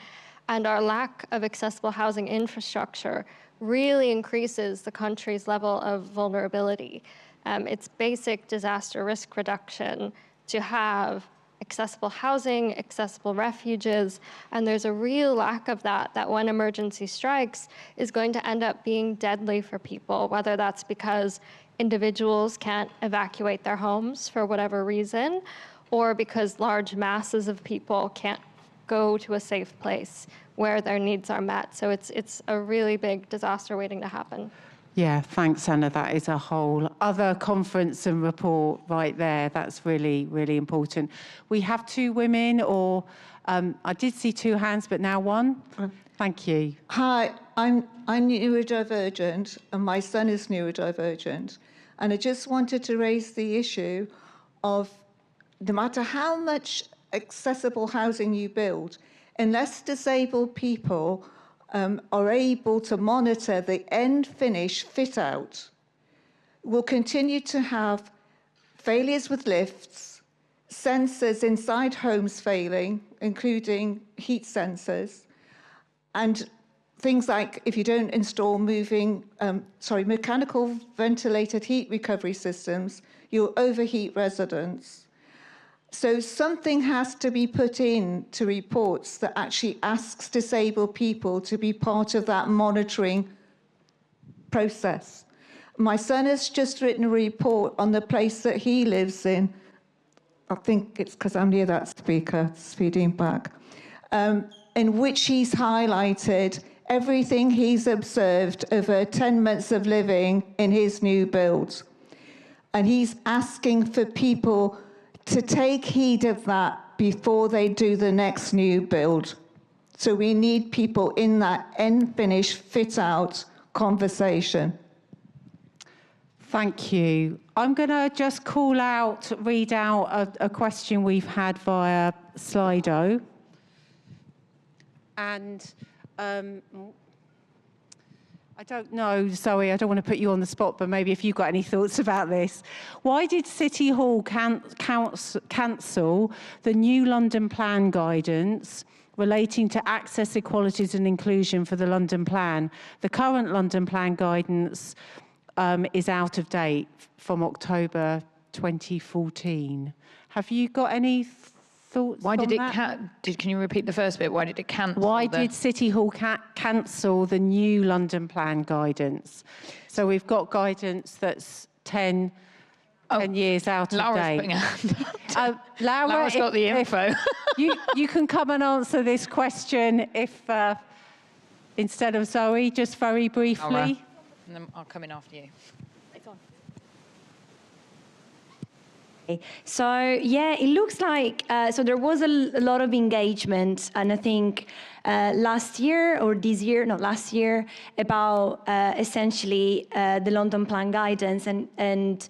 S6: And our lack of accessible housing infrastructure really increases the country's level of vulnerability. It's basic disaster risk reduction to have accessible housing, accessible refuges, and there's a real lack of that when emergency strikes is going to end up being deadly for people, whether that's because individuals can't evacuate their homes for whatever reason, or because large masses of people can't go to a safe place where their needs are met. So it's a really big disaster waiting to happen.
S1: Yeah, thanks, Anna. That is a whole other conference and report right there. That's really, really important. We have two women, or I did see two hands, but now one. Thank you.
S12: Hi, I'm neurodivergent, and my son is neurodivergent. And I just wanted to raise the issue of no matter how much accessible housing you build, unless disabled people are able to monitor the end-finish fit-out, we'll continue to have failures with lifts, sensors inside homes failing, including heat sensors, and things like if you don't install mechanical ventilated heat recovery systems, you'll overheat residents. So something has to be put in to reports that actually asks disabled people to be part of that monitoring process. My son has just written a report on the place that he lives in. I think it's because I'm near that speaker, speeding back, in which he's highlighted everything he's observed over 10 months of living in his new build. And he's asking for people to take heed of that before they do the next new build. So we need people in that end-finish, fit-out conversation.
S1: Thank you. I'm going to just read out a question we've had via Slido. And I don't know, Zoe, I don't want to put you on the spot, but maybe if you've got any thoughts about this. Why did City Hall cancel the new London Plan guidance relating to access, equalities and inclusion for the London Plan? The current London Plan guidance is out of date from October 2014. Have you got any thoughts
S2: Why did
S1: on
S2: it
S1: that?
S2: can you repeat the first bit? Why did it cancel?
S1: Why did City Hall cancel the new London Plan guidance? So we've got guidance that's 10 years out of
S2: Laura's
S1: date.
S2: putting her hand up.
S1: Laura's
S2: got the info.
S1: you can come and answer this question if instead of Zoe, just very briefly.
S2: Laura. And then I'll come in after you.
S4: So, yeah, it looks like, so there was a lot of engagement, and I think last year, about essentially the London Plan guidance, and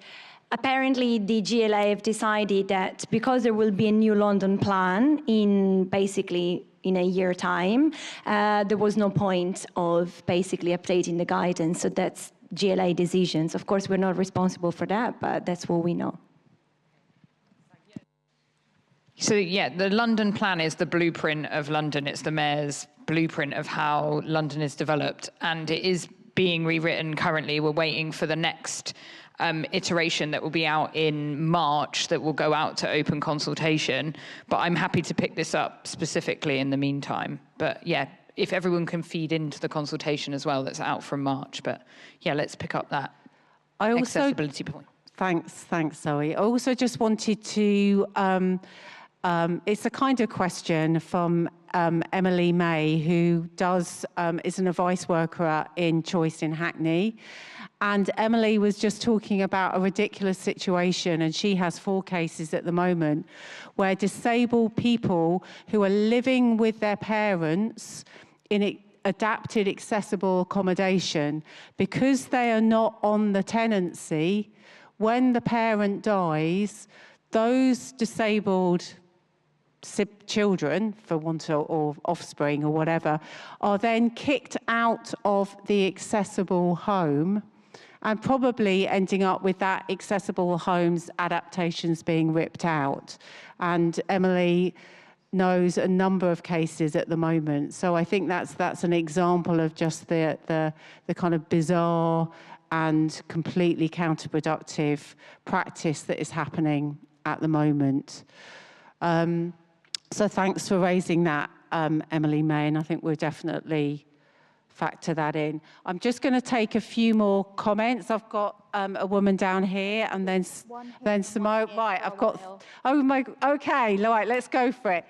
S4: apparently the GLA have decided that because there will be a new London Plan in a year time, there was no point of basically updating the guidance, so that's GLA decisions. Of course, we're not responsible for that, but that's what we know.
S2: So, yeah, the London Plan is the blueprint of London. It's the mayor's blueprint of how London is developed, and it is being rewritten currently. We're waiting for the next iteration that will be out in March that will go out to open consultation. But I'm happy to pick this up specifically in the meantime. But, yeah, if everyone can feed into the consultation as well, that's out from March. But, yeah, let's pick up that accessibility point.
S1: Thanks, Zoe. I also just wanted to It's a kind of question from Emily May, who is an advice worker in Choice in Hackney. And Emily was just talking about a ridiculous situation, and she has 4 cases at the moment where disabled people who are living with their parents in adapted, accessible accommodation, because they are not on the tenancy, when the parent dies, those disabled children, for want of, or offspring or whatever, are then kicked out of the accessible home and probably ending up with that accessible home's adaptations being ripped out. And Emily knows a number of cases at the moment. So I think that's an example of just the kind of bizarre and completely counterproductive practice that is happening at the moment. So thanks for raising that, Emily May, and I think we'll definitely factor that in. I'm just going to take a few more comments. I've got a woman down here, and then Simone. Right, I've got. Oh my. Okay, right. Let's go for it.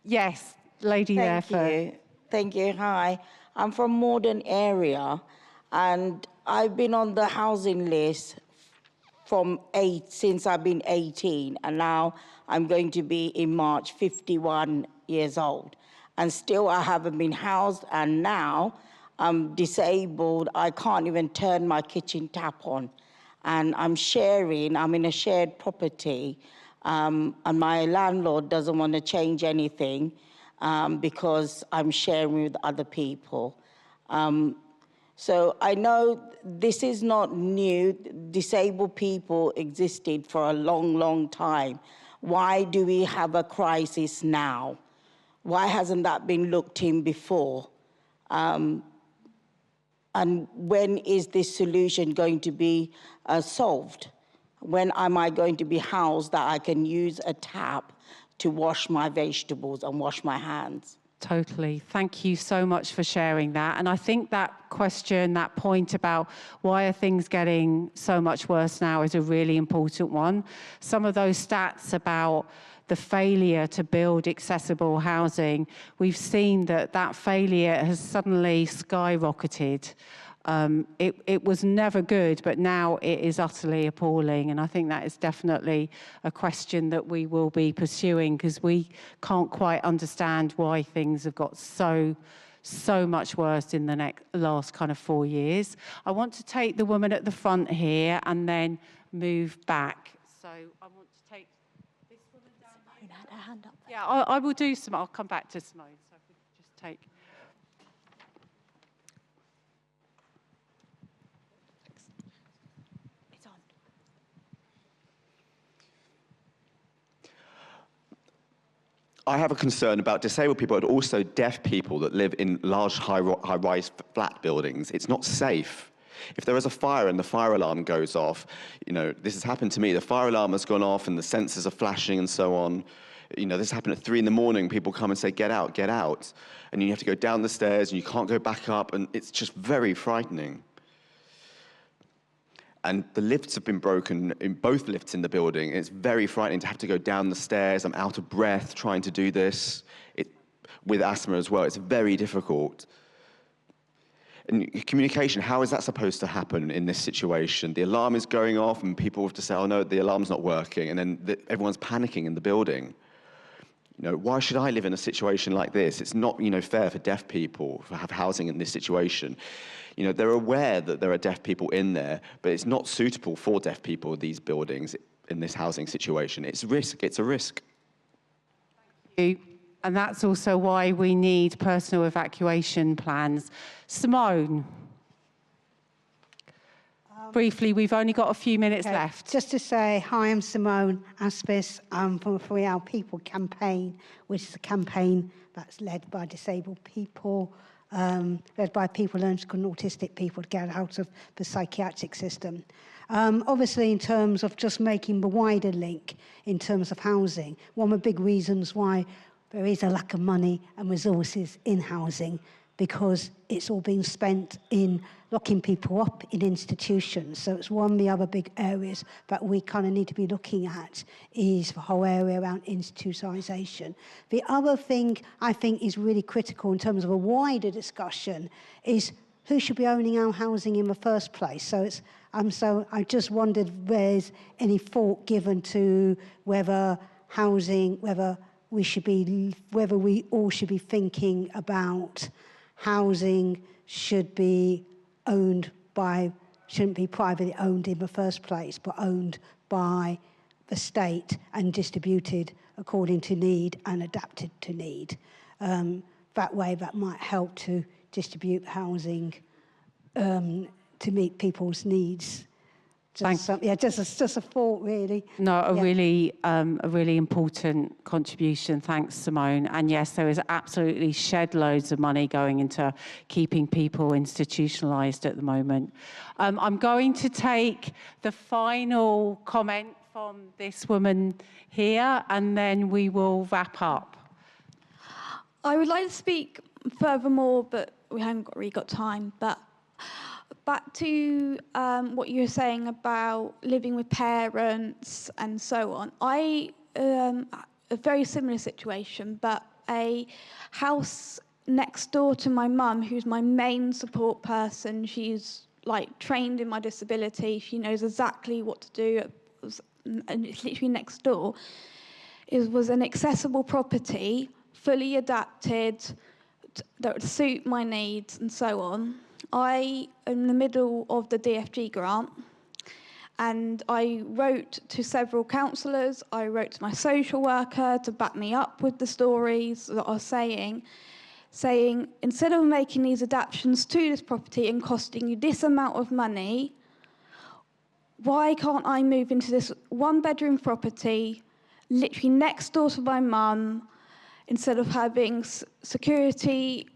S1: Yes, lady there first.
S13: Thank you. Hi, I'm from Morden area, and I've been on the housing list since I've been 18, and now I'm going to be in March 51 years old, and still I haven't been housed, and now I'm disabled. I can't even turn my kitchen tap on, and I'm in a shared property, and my landlord doesn't want to change anything because I'm sharing with other people. So I know this is not new. Disabled people existed for a long, long time. Why do we have a crisis now? Why hasn't that been looked in before? And when is this solution going to be solved? When am I going to be housed that I can use a tap to wash my vegetables and wash my hands?
S1: Totally. Thank you so much for sharing that. And I think that question, that point about why are things getting so much worse now is a really important one. Some of those stats about the failure to build accessible housing, we've seen that failure has suddenly skyrocketed. It was never good, but now it is utterly appalling. And I think that is definitely a question that we will be pursuing, because we can't quite understand why things have got so much worse in the last kind of 4 years. I want to take the woman at the front here and then move back. So I want to take this woman down here. Simone had her hand up there. Yeah, I will do some. I'll come back to Simone. So if we could just take.
S14: I have a concern about disabled people, but also deaf people that live in large high-rise flat buildings. It's not safe. If there is a fire and the fire alarm goes off, this has happened to me. The fire alarm has gone off and the sensors are flashing and so on. This happened at 3 a.m. People come and say, get out, get out. And you have to go down the stairs and you can't go back up, and it's just very frightening. And the lifts have been broken in both lifts in the building. It's very frightening to have to go down the stairs. I'm out of breath trying to do this. With asthma as well, it's very difficult. And communication, how is that supposed to happen in this situation? The alarm is going off and people have to say, oh no, the alarm's not working. And then everyone's panicking in the building. Why should I live in a situation like this? It's not, fair for deaf people to have housing in this situation. They're aware that there are deaf people in there, but it's not suitable for deaf people, these buildings, in this housing situation. It's a risk.
S1: Thank you. And that's also why we need personal evacuation plans. Simone. Briefly, we've only got a few minutes left.
S15: Just to say, hi, I'm Simone Aspis. I'm from the Free Our People campaign, which is a campaign that's led by disabled people, led by people learning and autistic people to get out of the psychiatric system. Obviously, in terms of just making the wider link in terms of housing, one of the big reasons why there is a lack of money and resources in housing, because it's all being spent in locking people up in institutions. So it's one of the other big areas that we kind of need to be looking at is the whole area around institutionalisation. The other thing I think is really critical in terms of a wider discussion is who should be owning our housing in the first place. So it's so I just wondered if there's any thought given to whether housing, whether we all should be thinking about housing shouldn't be privately owned in the first place, but owned by the state and distributed according to need and adapted to need. That way, that might help to distribute housing to meet people's needs. Just a thought, really.
S1: No, a really important contribution. Thanks, Simone. And yes, there is absolutely shed loads of money going into keeping people institutionalised at the moment. I'm going to take the final comment from this woman here, and then we will wrap up.
S16: I would like to speak furthermore, but we haven't really got time. But back to what you were saying about living with parents and so on. I a very similar situation, but a house next door to my mum, who's my main support person. She's like trained in my disability. She knows exactly what to do. And it's literally next door. It was an accessible property, fully adapted, that would suit my needs and so on. I am in the middle of the DFG grant, and I wrote to several counsellors. I wrote to my social worker to back me up with the stories that I was saying, instead of making these adaptations to this property and costing you this amount of money, why can't I move into this one-bedroom property, literally next door to my mum, instead of having security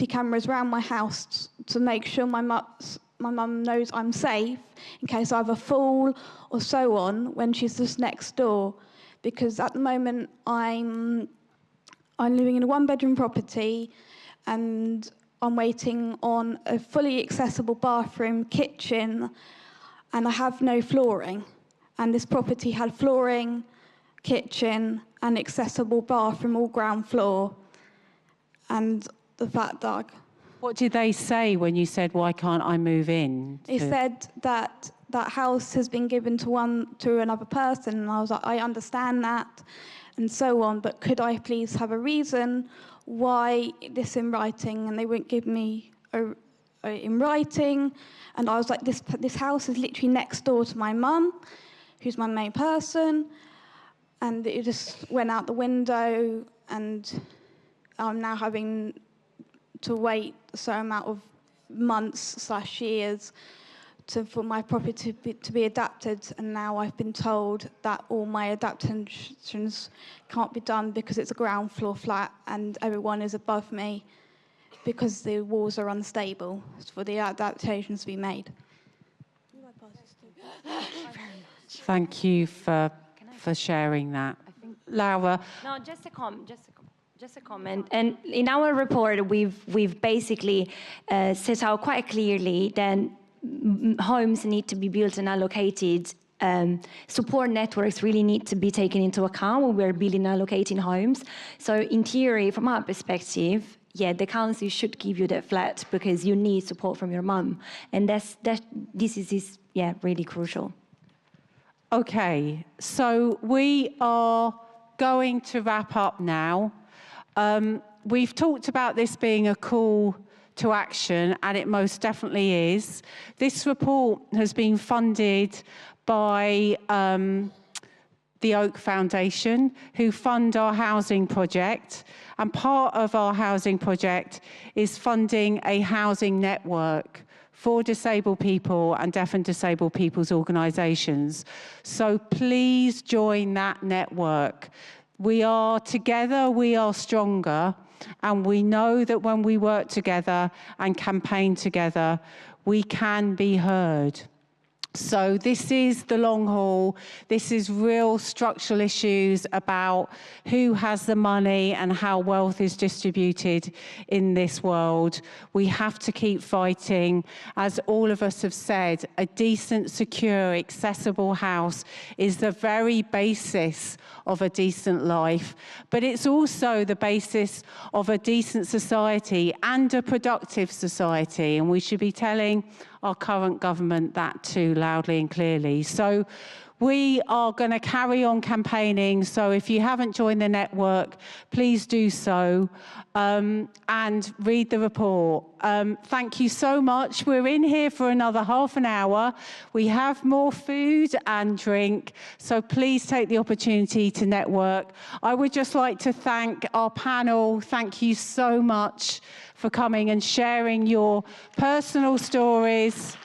S16: cameras around my house to make sure my mum knows I'm safe in case I have a fall or so on when she's just next door. Because at the moment I'm living in a one-bedroom property and I'm waiting on a fully accessible bathroom, kitchen, and I have no flooring. And this property had flooring, kitchen, and accessible bathroom, all ground floor. And the fact that...
S1: What did they say when you said, why can't I move in?
S16: They said that that house has been given to another person. And I was like, I understand that, and so on, but could I please have a reason why this in writing? And they wouldn't give me in writing. And I was like, this house is literally next door to my mum, who's my main person. And it just went out the window, and I'm now having to wait a certain amount of months/years for my property to be adapted. And now I've been told that all my adaptations can't be done because it's a ground floor flat and everyone is above me because the walls are unstable for the adaptations to be made.
S1: Thank you for sharing that. Laura?
S4: No, just a comment. And in our report, we've basically set out quite clearly that homes need to be built and allocated. Support networks really need to be taken into account when we're building and allocating homes. So in theory, from our perspective, yeah, the council should give you that flat because you need support from your mum. And this is really crucial.
S1: Okay, so we are going to wrap up now. We've talked about this being a call to action, and it most definitely is. This report has been funded by the Oak Foundation, who fund our housing project. And part of our housing project is funding a housing network for disabled people and deaf and disabled people's organisations. So please join that network. We are together, we are stronger, and we know that when we work together and campaign together, we can be heard. So this is the long haul. This is real structural issues about who has the money and how wealth is distributed in this world. We have to keep fighting. As all of us have said, a decent, secure, accessible house is the very basis of a decent life, but it's also the basis of a decent society and a productive society, and we should be telling our current government that too, loudly and clearly. So we are going to carry on campaigning, so if you haven't joined the network, please do so, and read the report. Thank you so much. We're in here for another half an hour. We have more food and drink, so please take the opportunity to network. I would just like to thank our panel. Thank you so much for coming and sharing your personal stories.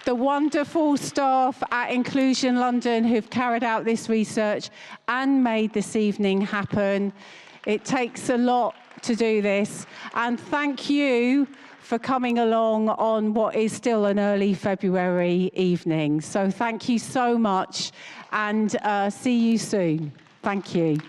S1: The wonderful staff at Inclusion London who've carried out this research and made this evening happen. It takes a lot to do this. And thank you for coming along on what is still an early February evening. So thank you so much, and see you soon. Thank you.